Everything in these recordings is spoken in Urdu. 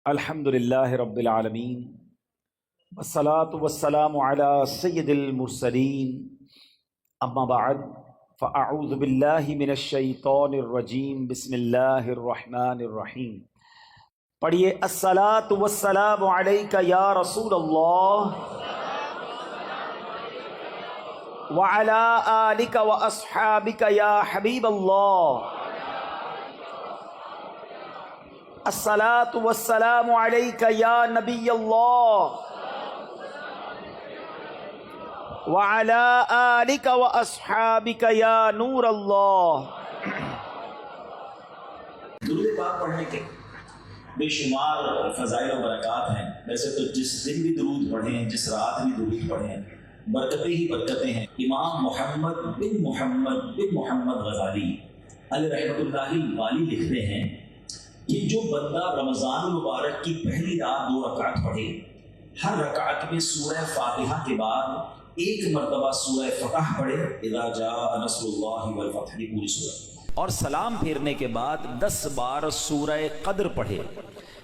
الحمدللہ رب العالمین والصلاة والسلام علی سید المرسلین اما بعد فاعوذ باللہ من الشیطان الرجیم بسم اللہ الرحمن الرحیم۔ پڑھیے الصلاة والسلام علیک یا رسول اللہ وعلی آلک واصحابک یا حبیب اللہ۔ الصلاة والسلام علیک یا نبی اللہ وعلی آلک واصحابک یا نور اللہ۔ درود پاک پڑھنے کے بے شمار فضائل و برکات ہیں۔ ویسے تو جس دن بھی درود پڑھیں، جس رات بھی درود پڑھیں، برکتیں ہی برکتیں ہیں۔ امام محمد بن محمد غزالی علیہ رحمۃ اللہ والی لکھتے ہیں کہ جو بندہ رمضان المبارک کی پہلی رات 2 رکعت پڑھے، ہر رکعت میں سورہ فاتحہ کے بعد ایک مرتبہ سورہ فتح پڑھے، اذا جاء نصر اللہ والفتح، کی پوری سورہ، اور سلام پھیرنے کے بعد 10 بار سورہ قدر پڑھے،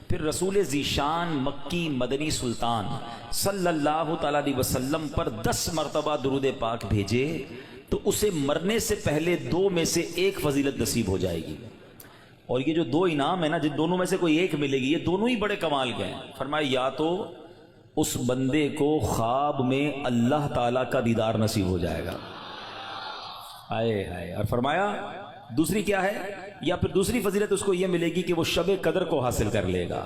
پھر رسول ذیشان مکی مدنی سلطان صلی اللہ تعالیٰ علیہ وسلم پر 10 مرتبہ درود پاک بھیجے، تو اسے مرنے سے پہلے 2 میں سے ایک فضیلت نصیب ہو جائے گی۔ اور یہ جو 2 انعام ہیں نا، جن دونوں میں سے کوئی ایک ملے گی، یہ دونوں ہی بڑے کمال کے ہیں۔ فرمایا یا تو اس بندے کو خواب میں اللہ تعالیٰ کا دیدار نصیب ہو جائے گا، آئے ہائے، اور فرمایا دوسری کیا ہے، یا پھر دوسری فضیلت اس کو یہ ملے گی کہ وہ شب قدر کو حاصل کر لے گا۔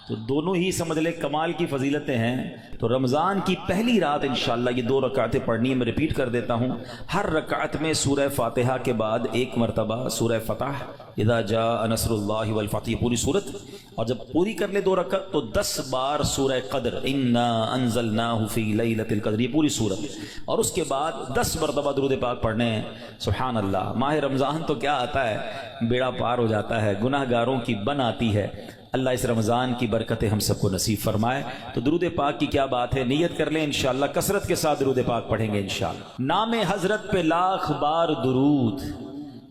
تو دونوں ہی سمجھ لے کمال کی فضیلتیں ہیں۔ تو رمضان کی پہلی رات انشاءاللہ یہ 2 رکعتیں پڑھنی ہے۔ میں ریپیٹ کر دیتا ہوں، ہر رکعت میں سورہ فاتحہ کے بعد ایک مرتبہ سورہ فتح، اذا جاء نصر اللہ والفتح، پوری صورت، اور جب پوری کر لے 2 رکعت تو 10 بار سورہ قدر، انا انزلناہ فی لیلۃ القدر، یہ پوری صورت، اور اس کے بعد 10 مرتبہ درود پاک پڑھنے ہیں۔ سبحان اللہ، ماہ رمضان تو کیا آتا ہے، بیڑا پار ہو جاتا ہے، گناہ گاروں کی بن آتی ہے۔ اللہ اس رمضان کی برکتیں ہم سب کو نصیب فرمائے۔ تو درود پاک کی کیا بات ہے، نیت کر لیں انشاءاللہ کثرت کے ساتھ درود پاک پڑھیں گے انشاءاللہ۔ نام حضرت پہ لاکھ بار درود،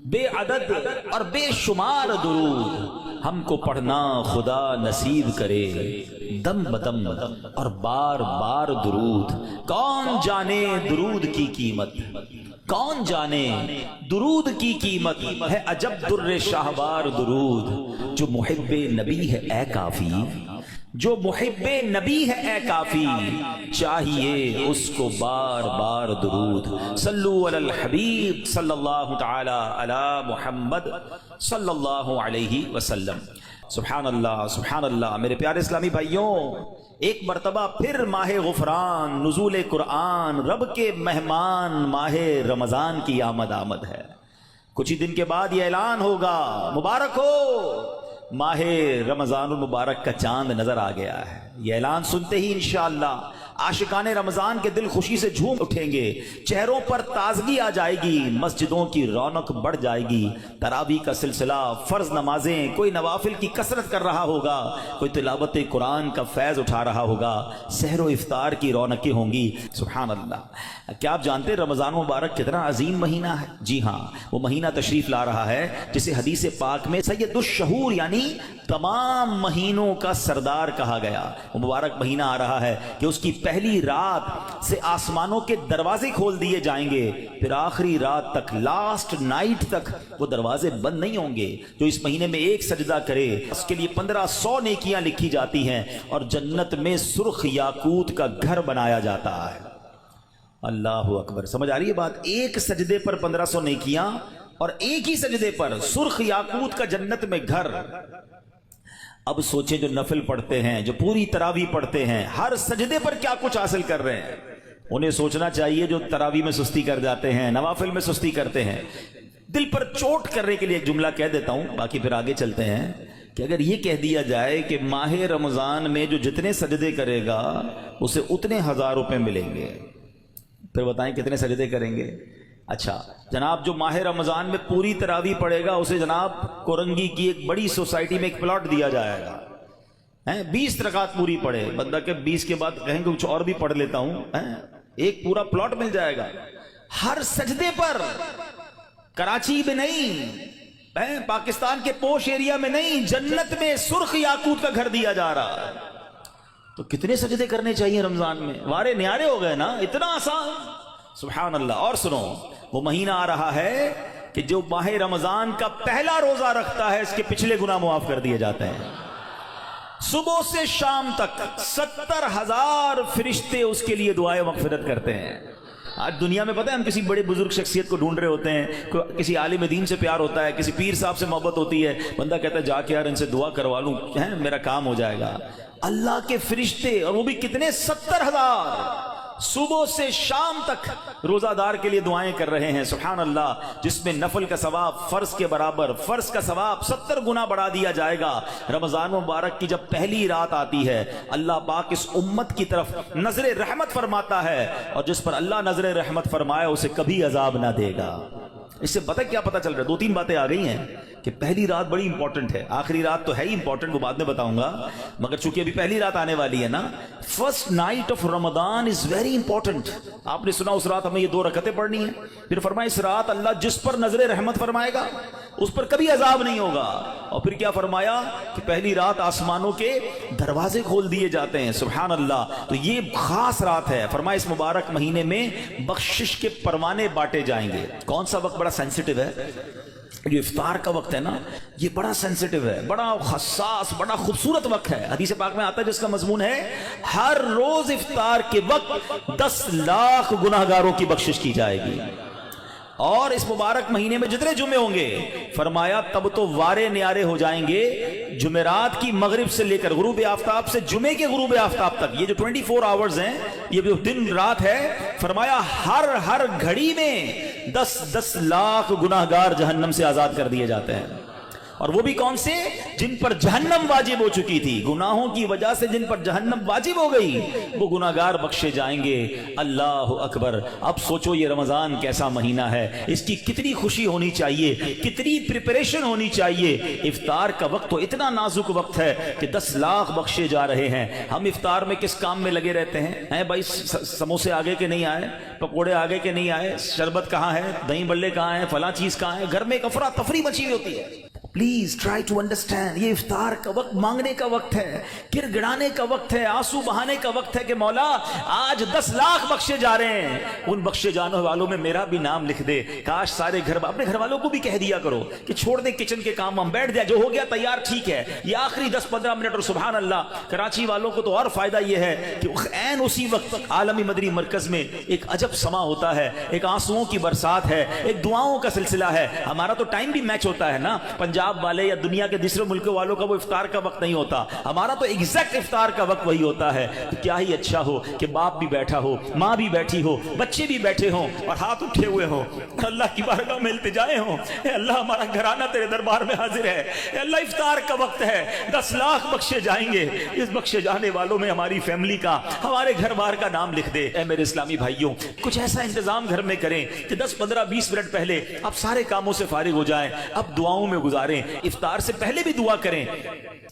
بے عدد اور بے شمار درود ہم کو پڑھنا خدا نصیب کرے، دم بدم اور بار بار درود۔ کون جانے درود کی قیمت، کون جانے درود کی قیمت ہے، عجب در شاہوار درود۔ جو محب نبی ہے اے کافی، جو محب نبی ہے اے کافی، چاہیے اس کو بار بار درود۔ صلو علی الحبیب صلی اللہ تعالی علی محمد صلی اللہ علیہ وسلم۔ سبحان اللہ سبحان اللہ۔ میرے پیارے اسلامی بھائیوں، ایک مرتبہ پھر ماہ غفران، نزول قرآن، رب کے مہمان ماہ رمضان کی آمد ہے۔ کچھ ہی دن کے بعد یہ اعلان ہوگا، مبارک ہو، ماہ رمضان المبارک کا چاند نظر آ گیا ہے۔ یہ اعلان سنتے ہی انشاءاللہ عاشقان رمضان کے دل خوشی سے جھوم اٹھیں گے، چہروں پر تازگی آ جائے گی، مسجدوں کی رونق بڑھ جائے گی، تراویح کا سلسلہ، فرض نمازیں، کوئی نوافل کی کثرت کر رہا ہوگا، کوئی تلاوت قرآن کا فیض اٹھا رہا ہوگا، سحر و افطار کی رونقیں ہوں گی۔ سبحان اللہ۔ کیا آپ جانتے ہیں رمضان مبارک کتنا عظیم مہینہ ہے؟ جی ہاں، وہ مہینہ تشریف لا رہا ہے جسے حدیث پاک میں سید الشہور یعنی تمام مہینوں کا سردار کہا گیا۔ وہ مبارک مہینہ آ رہا ہے کہ اس کی پہلی رات سے آسمانوں کے دروازے کھول دیے جائیں گے، پھر آخری رات تک، لاسٹ نائٹ تک وہ دروازے بند نہیں ہوں گے۔ جو اس مہینے میں ایک سجدہ کرے اس کے لیے 1500 نیکیاں لکھی جاتی ہیں، اور جنت میں سرخ یاقوت کا گھر بنایا جاتا ہے۔ اللہ اکبر، سمجھ آ رہی ہے بات؟ ایک سجدے پر 1500 نیکیاں، اور ایک ہی سجدے پر سرخ یاقوت کا جنت میں گھر۔ اب سوچیں جو نفل پڑھتے ہیں، جو پوری تراویح پڑھتے ہیں، ہر سجدے پر کیا کچھ حاصل کر رہے ہیں، انہیں سوچنا چاہیے جو تراویح میں سستی کر جاتے ہیں، نوافل میں سستی کرتے ہیں۔ دل پر چوٹ کرنے کے لیے ایک جملہ کہہ دیتا ہوں، باقی پھر آگے چلتے ہیں، کہ اگر یہ کہہ دیا جائے کہ ماہ رمضان میں جو جتنے سجدے کرے گا اسے اتنے 1000 روپے ملیں گے، پھر بتائیں کتنے سجدے کریں گے؟ اچھا جناب، جو ماہ رمضان میں پوری تراویح پڑھے گا اسے جناب کورنگی کی ایک بڑی سوسائٹی میں ایک پلاٹ دیا جائے گا، 20 رکعت پوری پڑھے، بندہ کہ 20 کے بعد کہیں گے کچھ اور بھی پڑھ لیتا ہوں، ایک پورا پلاٹ مل جائے گا۔ ہر سجدے پر، کراچی میں نہیں، پاکستان کے پوش ایریا میں نہیں، جنت میں سرخ یاقوت کا گھر دیا جا رہا ہے. تو کتنے سجدے کرنے چاہیے رمضان میں؟ وارے نیارے ہو گئے نا، اتنا آسان. سبحان اللہ. اور سنو، وہ مہینہ آ رہا ہے کہ جو ماہ رمضان کا پہلا روزہ رکھتا ہے اس کے پچھلے گناہ معاف کر دیے جاتے ہیں. صبح سے شام تک 70,000 فرشتے اس کے لیے دعائے مغفرت کرتے ہیں. آج دنیا میں پتہ ہے ہم کسی بڑے بزرگ شخصیت کو ڈھونڈ رہے ہوتے ہیں، کسی عالم دین سے پیار ہوتا ہے، کسی پیر صاحب سے محبت ہوتی ہے، بندہ کہتا ہے جا کے یار ان سے دعا کروا لوں، میرا کام ہو جائے گا. اللہ کے فرشتے، اور وہ بھی کتنے، 70,000 صبح سے شام تک روزہ دار کے لیے دعائیں کر رہے ہیں. سبحان اللہ. جس میں نفل کا ثواب فرض کے برابر، فرض کا ثواب 70 گنا بڑھا دیا جائے گا. رمضان مبارک کی جب پہلی رات آتی ہے، اللہ پاک اس امت کی طرف نظر رحمت فرماتا ہے، اور جس پر اللہ نظر رحمت فرمائے اسے کبھی عذاب نہ دے گا. اس سے پتہ کیا پتہ چل رہا ہے؟ 2-3 باتیں آ گئی ہیں کہ پہلی رات بڑی امپورٹنٹ ہے. آخری رات تو ہے ہی امپورٹنٹ، وہ بعد میں بتاؤں گا، مگر چونکہ ابھی پہلی رات آنے والی ہے نا، first night of Ramzan is very important. آپ نے سنا اس رات ہمیں یہ 2 رکعتیں پڑھنی ہیں. پھر فرمایا اس رات اللہ جس پر نظر رحمت فرمائے گا اس پر کبھی عذاب نہیں ہوگا. اور پھر کیا فرمایا کہ پہلی رات آسمانوں کے دروازے کھول دیے جاتے ہیں. سبحان اللہ. تو یہ خاص رات ہے. فرمایا اس مبارک مہینے میں بخشش کے پروانے بانٹے جائیں گے. کون سا وقت بڑا سینسٹیو ہے؟ جو افطار کا وقت ہے نا، یہ بڑا سینسٹیو ہے، بڑا حساس، بڑا خوبصورت وقت ہے. حدیث پاک میں آتا ہے جس کا مضمون ہے ہر روز افطار کے وقت 10 لاکھ گناہگاروں کی بخشش کی جائے گی. اور اس مبارک مہینے میں جتنے جمعے ہوں گے، فرمایا تب تو وارے نیارے ہو جائیں گے. جمعرات کی مغرب سے لے کر غروب آفتاب سے جمعے کے غروب آفتاب تک، یہ جو 24 آورز ہیں، یہ جو دن رات ہے، فرمایا ہر گھڑی میں 10 لاکھ گناہگار جہنم سے آزاد کر دیے جاتے ہیں. اور وہ بھی کون سے؟ جن پر جہنم واجب ہو چکی تھی، گناہوں کی وجہ سے جن پر جہنم واجب ہو گئی، وہ گناہگار بخشے جائیں گے. اللہ اکبر. اب سوچو یہ رمضان کیسا مہینہ ہے، اس کی کتنی خوشی ہونی چاہیے، کتنی پریپریشن ہونی چاہیے. افطار کا وقت تو اتنا نازک وقت ہے کہ 10 لاکھ بخشے جا رہے ہیں. ہم افطار میں کس کام میں لگے رہتے ہیں؟ بھائی سموسے آگے کے نہیں آئے، پکوڑے آگے کے نہیں آئے، شربت کہاں ہے، دہی بلے کہاں ہیں، فلاں چیز کہاں ہے. گھر میں ایک افراتفری مچی ہوئی ہوتی ہے. پلیز ٹرائی ٹو انڈرسٹینڈ، یہ افطار کا وقت مانگنے کا وقت ہے، گر گڑانے کا وقت ہے، آنسو بہانے کا وقت ہے کہ مولا آج 10 لاکھ بخشے جا رہے ہیں. ان بخشے جانے والوں میں میرا بھی نام لکھ دے. کاش سارے اپنے گھر والوں کو بھی کہہ دیا کرو کہ چھوڑ دیں کچن کے کام، ہم بیٹھ جائے، جو ہو گیا تیار ٹھیک ہے. یہ آخری 10-15 منٹ. اور سبحان اللہ، کراچی والوں کو تو اور فائدہ یہ ہے کہ عین اسی وقت عالمی مدنی مرکز میں ایک عجب سما ہوتا ہے، ایک آنسوؤں کی برسات ہے، ایک دعاؤں کا سلسلہ ہے. ہمارا تو ٹائم بھی میچ ہوتا ہے نا، پنجاب والے یا دنیا کے دوسرے ملکوں والوں کا وہ افطار کا وقت نہیں ہوتا، ہمارا تو ایگزیکٹ افطار کا وقت وہی ہوتا ہے. تو کیا ہی اچھا ہو کہ باپ بھی بیٹھا ہو، ماں بھی بیٹھی ہو، بچے بھی بیٹھے ہوں اور ہاتھ اٹھے ہوئے ہوں، اللہ کی بارگاہ میں التجائیں ہوں، اے اللہ ہمارا گھرانہ تیرے دربار میں حاضر ہے، اے اللہ افطار کا وقت ہے، 10 لاکھ بخشے جائیں گے. اس بخشے جانے والوں میں ہماری فیملی کا، ہمارے گھر بار کا نام لکھ دے. اے میرے اسلامی بھائیوں، کچھ ایسا انتظام گھر میں کریں کہ 10-15-20 منٹ پہلے آپ سارے کاموں سے فارغ ہو جائیں، اب دعاؤں میں گزاریں. افطار سے پہلے بھی دعا کریں،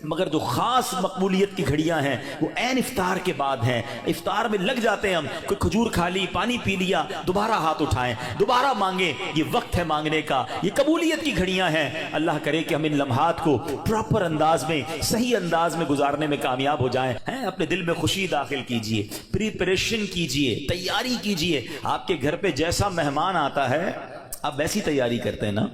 مگر جو خاص مقبولیت کی گھڑیاں ہیں وہ عین افطار کے بعد ہیں. افطار میں لگ جاتے ہیں ہم، کوئی کھجور کھا لی، پانی پی لیا، دوبارہ ہاتھ اٹھائیں، دوبارہ مانگیں. یہ وقت ہے مانگنے کا، یہ قبولیت کی گھڑیاں ہیں. اللہ کرے کہ ہم ان لمحات کو پراپر انداز میں، صحیح انداز میں گزارنے میں کامیاب ہو جائیں. اپنے دل میں خوشی داخل کیجئے، پریپریشن کیجئے، تیاری کیجئے. آپ کے گھر پہ جیسا مہمان آتا ہے آپ ویسی تیاری کرتے ہیں نا.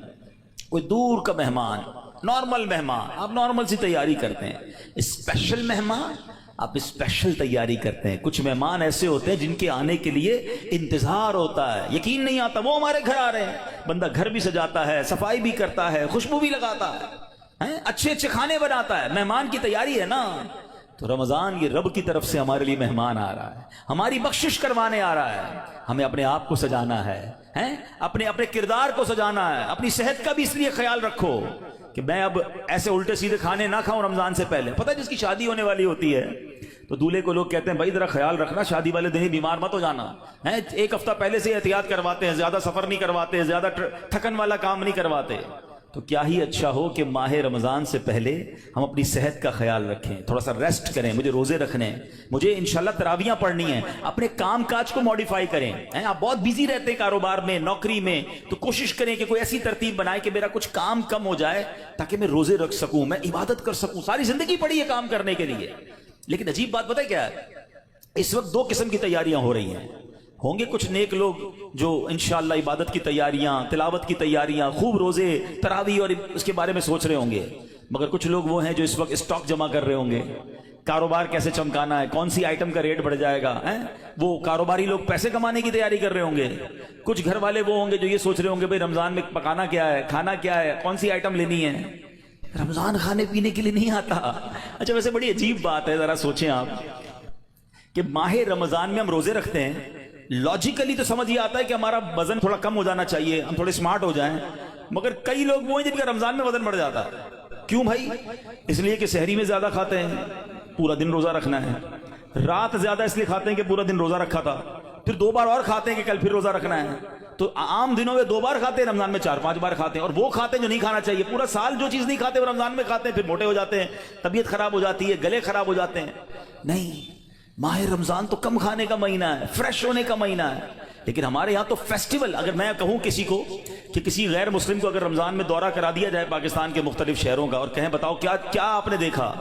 کوئی دور کا مہمان، نارمل مہمان، آپ نارمل سی تیاری کرتے ہیں. اسپیشل مہمان آپ اسپیشل تیاری کرتے ہیں. کچھ مہمان ایسے ہوتے ہیں جن کے آنے کے لیے انتظار ہوتا ہے، یقین نہیں آتا وہ ہمارے گھر آ رہے ہیں. بندہ گھر بھی سجاتا ہے، صفائی بھی کرتا ہے، خوشبو بھی لگاتا ہے، اچھے اچھے کھانے بناتا ہے. مہمان کی تیاری ہے نا. تو رمضان یہ رب کی طرف سے ہمارے لیے مہمان آ رہا ہے، ہماری بخشش کروانے آ رہا ہے. ہمیں اپنے آپ کو سجانا ہے، اپنے کردار کو سجانا ہے. اپنی صحت کا بھی اس لیے خیال رکھو کہ میں اب ایسے الٹے سیدھے کھانے نہ کھاؤں رمضان سے پہلے. پتہ ہے جس کی شادی ہونے والی ہوتی ہے تو دولہے کو لوگ کہتے ہیں بھائی ذرا خیال رکھنا، شادی والے دن ہی بیمار مت ہو جانا. 1 ہفتہ پہلے سے احتیاط کرواتے ہیں، زیادہ سفر نہیں کرواتے، زیادہ تھکن والا کام نہیں کرواتے. تو کیا ہی اچھا ہو کہ ماہ رمضان سے پہلے ہم اپنی صحت کا خیال رکھیں، تھوڑا سا ریسٹ کریں. مجھے روزے رکھنے ہیں، مجھے انشاءاللہ تراویحیں پڑھنی ہیں. اپنے کام کاج کو ماڈیفائی کریں. آپ بہت بیزی رہتے ہیں کاروبار میں، نوکری میں، تو کوشش کریں کہ کوئی ایسی ترتیب بنائے کہ میرا کچھ کام کم ہو جائے تاکہ میں روزے رکھ سکوں، میں عبادت کر سکوں. ساری زندگی پڑی ہے کام کرنے کے لیے. لیکن عجیب بات پتہ ہے کیا ہے؟ اس وقت دو قسم کی تیاریاں ہو رہی ہیں. ہوں گے کچھ نیک لوگ جو انشاءاللہ عبادت کی تیاریاں، تلاوت کی تیاریاں، خوب روزے، تراویح اور اس کے بارے میں سوچ رہے ہوں گے. مگر کچھ لوگ وہ ہیں جو اس وقت اسٹاک جمع کر رہے ہوں گے، کاروبار کیسے چمکانا ہے، کون سی آئٹم کا ریٹ بڑھ جائے گا. وہ کاروباری لوگ پیسے کمانے کی تیاری کر رہے ہوں گے. کچھ گھر والے وہ ہوں گے جو یہ سوچ رہے ہوں گے بھئی رمضان میں پکانا کیا ہے، کھانا کیا ہے، کون سی آئٹم لینی ہے. رمضان کھانے پینے کے لیے نہیں آتا. اچھا ویسے بڑی عجیب بات ہے، ذرا سوچیں آپ کہ ماہ رمضان میں ہم روزے رکھتے ہیں. لاجیکلی تو سمجھ یہ آتا ہے کہ ہمارا وزن تھوڑا کم ہو جانا چاہیے، ہم تھوڑے سمارٹ ہو جائیں. مگر کئی لوگ وہ ہیں جن کا رمضان میں وزن بڑھ جاتا ہے. کیوں بھائی؟ اس لیے کہ سحری میں زیادہ کھاتے ہیں، پورا دن روزہ رکھنا ہے. رات زیادہ اس لیے کھاتے ہیں کہ پورا دن روزہ رکھا تھا، پھر 2 بار اور کھاتے ہیں کہ کل پھر روزہ رکھنا ہے. تو عام دنوں میں 2 بار کھاتے ہیں، رمضان میں 4-5 بار کھاتے ہیں. اور وہ کھاتے ہیں جو نہیں کھانا چاہیے. پورا سال جو چیز نہیں کھاتے وہ رمضان میں کھاتے ہیں، پھر موٹے ہو جاتے ہیں، طبیعت خراب ہو جاتی ہے، گلے خراب ہو جاتے ہیں. نہیں، ماہ رمضان تو کم کھانے کا مہینہ ہے، فریش ہونے کا مہینہ ہے. لیکن ہمارے یہاں تو فیسٹیول، اگر میں کہوں کسی کو کہ کسی غیر مسلم کو اگر رمضان میں دورہ کرا دیا جائے پاکستان کے مختلف شہروں کا اور کہیں بتاؤ کیا آپ نے دیکھا،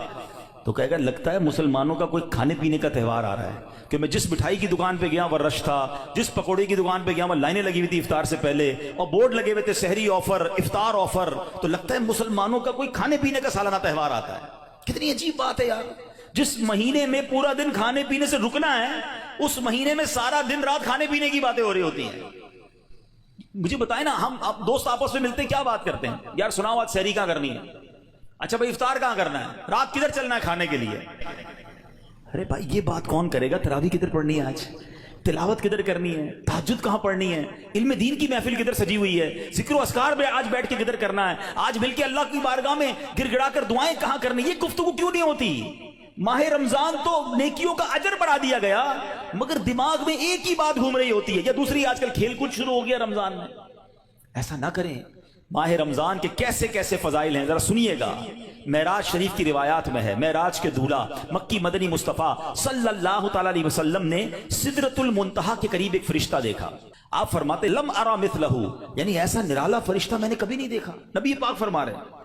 تو کہے گا لگتا ہے مسلمانوں کا کوئی کھانے پینے کا تہوار آ رہا ہے. کہ میں جس مٹھائی کی دکان پہ گیا وہ رش تھا، جس پکوڑے کی دکان پہ گیا وہ لائنیں لگی ہوئی تھی افطار سے پہلے، اور بورڈ لگے ہوئے تھے سحری آفر، افطار آفر. تو لگتا ہے مسلمانوں کا کوئی کھانے پینے کا سالانہ تہوار آتا ہے. کتنی عجیب بات ہے یار. جس مہینے میں پورا دن کھانے پینے سے رکنا ہے، اس مہینے میں سارا دن رات کھانے پینے کی باتیں ہو رہی ہوتی ہیں. مجھے بتائیں نا، ہم دوست آپس میں ملتے کیا بات کرتے ہیں؟ یار سناؤ آج سحری کہاں کرنی ہے؟ اچھا بھائی افطار کہاں کرنا ہے؟ رات کدھر چلنا ہے کھانے کے لیے؟ ارے بھائی یہ بات کون کرے گا؟ تراویح کدھر پڑھنی ہے آج؟ تلاوت کدھر کرنی ہے؟ تہجد کہاں پڑھنی ہے؟ علم دین کی محفل کدھر سجی ہوئی ہے؟ ذکر و اذکار میں آج بیٹھ کے کدھر کرنا ہے؟ آج مل کے اللہ کی بارگاہ میں گر گڑا کر دعائیں کہاں کرنی؟ یہ گفتگو کیوں نہیں ہوتی؟ ماہ رمضان تو نیکیوں کا اجر بڑھا دیا گیا، مگر دماغ میں ایک ہی بات گھوم رہی ہوتی ہے. یا دوسری، آج کل کھیل کود شروع ہو گیا رمضان میں. ایسا نہ کریں. ماہ رمضان کے کیسے کیسے فضائل ہیں ذرا سنیے گا. معراج شریف کی روایات میں ہے، معراج کے دولہ مکی مدنی مصطفیٰ صلی اللہ تعالی علیہ وسلم نے سدرۃ المنتہا کے قریب ایک فرشتہ دیکھا. آپ فرماتے لم ارا مثلہ، یعنی ایسا نرالا فرشتہ میں نے کبھی نہیں دیکھا. نبی پاک فرما رہے ہیں.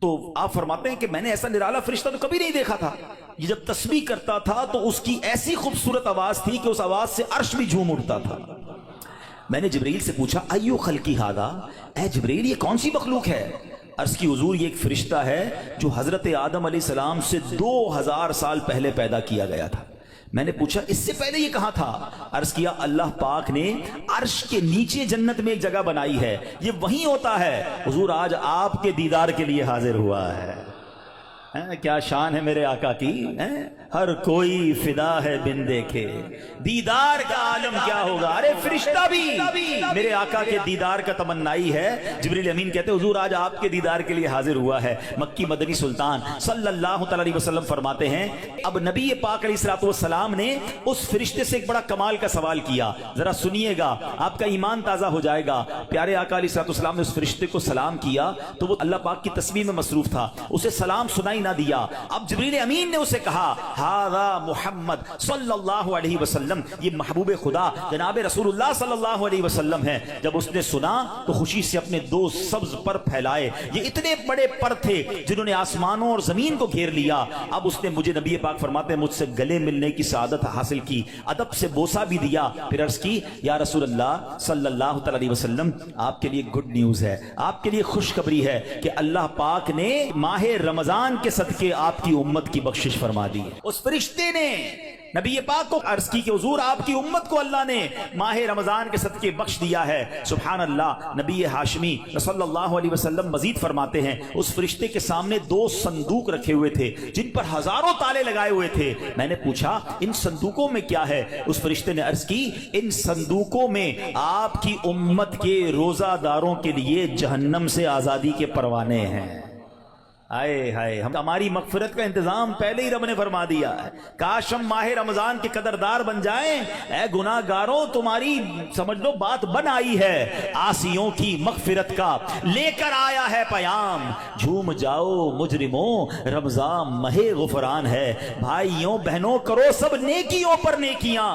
تو آپ فرماتے ہیں کہ میں نے ایسا نرالا فرشتہ تو کبھی نہیں دیکھا تھا. یہ جب تسبیح کرتا تھا تو اس کی ایسی خوبصورت آواز تھی کہ اس آواز سے عرش بھی جھوم اٹھتا تھا. میں نے جبرائیل سے پوچھا ایو خلقی ھذا، اے جبرائیل یہ کون سی مخلوق ہے؟ عرض کی حضور یہ ایک فرشتہ ہے جو حضرت آدم علیہ السلام سے 2000 سال پہلے پیدا کیا گیا تھا. میں نے پوچھا اس سے پہلے یہ کہاں تھا؟ عرض کیا اللہ پاک نے عرش کے نیچے جنت میں ایک جگہ بنائی ہے، یہ وہیں ہوتا ہے. حضور آج آپ کے دیدار کے لیے حاضر ہوا ہے. کیا شان ہے میرے آقا کی. ہر کوئی فدا ہے بن دیکھے، دیدار کا عالم کیا ہوگا. ارے فرشتہ بھی میرے آقا کے دیدار کا تمنائی ہے. جبریل امین کہتے حضور آج آپ کے دیدار کے لیے حاضر ہوا ہے. مکی مدنی سلطان صلی اللہ تعالی علیہ وسلم فرماتے ہیں اب نبی پاک علیہ الصلوۃ والسلام نے اس فرشتے سے ایک بڑا کمال کا سوال کیا. ذرا سنیے گا، آپ کا ایمان تازہ ہو جائے گا. پیارے آقا علیہ الصلوۃ والسلام نے اس فرشتے کو سلام کیا تو وہ اللہ پاک کی تسبیح میں مصروف تھا، اسے سلام سنائی نہ دیا. اب جبریل امین نے اسے کہا ہذا محمد صلی اللہ علیہ وسلم، یہ محبوب خدا جناب رسول اللہ صلی اللہ علیہ وسلم ہے. جب اس نے سنا تو خوشی سے اپنے 2 سبز پر پھیلائے. یہ اتنے بڑے پر تھے جنہوں نے آسمانوں اور زمین کو گھیر لیا. اب اس نے مجھے نبی پاک فرماتے ہیں مجھ سے گلے ملنے کی سعادت حاصل کی، ادب سے بوسہ بھی دیا. پھر عرض کی یا رسول اللہ صلی اللہ تعالی علیہ وسلم آپ کے لیے گڈ نیوز ہے، آپ کے لیے خوشخبری ہے کہ اللہ پاک نے ماہ رمضان کے صدقے آپ کی امت کی بخشش فرما دی. اس فرشتے نے نبی پاک کو عرض کی کہ حضور آپ کی امت کو اللہ نے ماہ رمضان کے صدقے بخش دیا ہے. سبحان اللہ. نبی ہاشمی صلی اللہ علیہ وسلم مزید فرماتے ہیں اس فرشتے کے سامنے 2 صندوق رکھے ہوئے تھے جن پر ہزاروں تالے لگائے ہوئے تھے. میں نے پوچھا ان صندوقوں میں کیا ہے؟ اس فرشتے نے عرض کی ان صندوقوں میں آپ کی امت کے روزہ داروں کے لیے جہنم سے آزادی کے پروانے ہیں. آئے ہائے، ہماری مغفرت کا انتظام پہلے ہی رب نے فرما دیا ہے۔ کاش ہم ماہ رمضان کے قدردار بن جائیں۔ اے گناہ گاروں، تمہاری سمجھ لو بات بن آئی ہے، عاصیوں کی مغفرت کا لے کر آیا ہے پیام۔ جھوم جاؤ مجرموں، رمضان ماہ غفران ہے۔ بھائیوں بہنوں، کرو سب نیکیوں پر نیکیاں،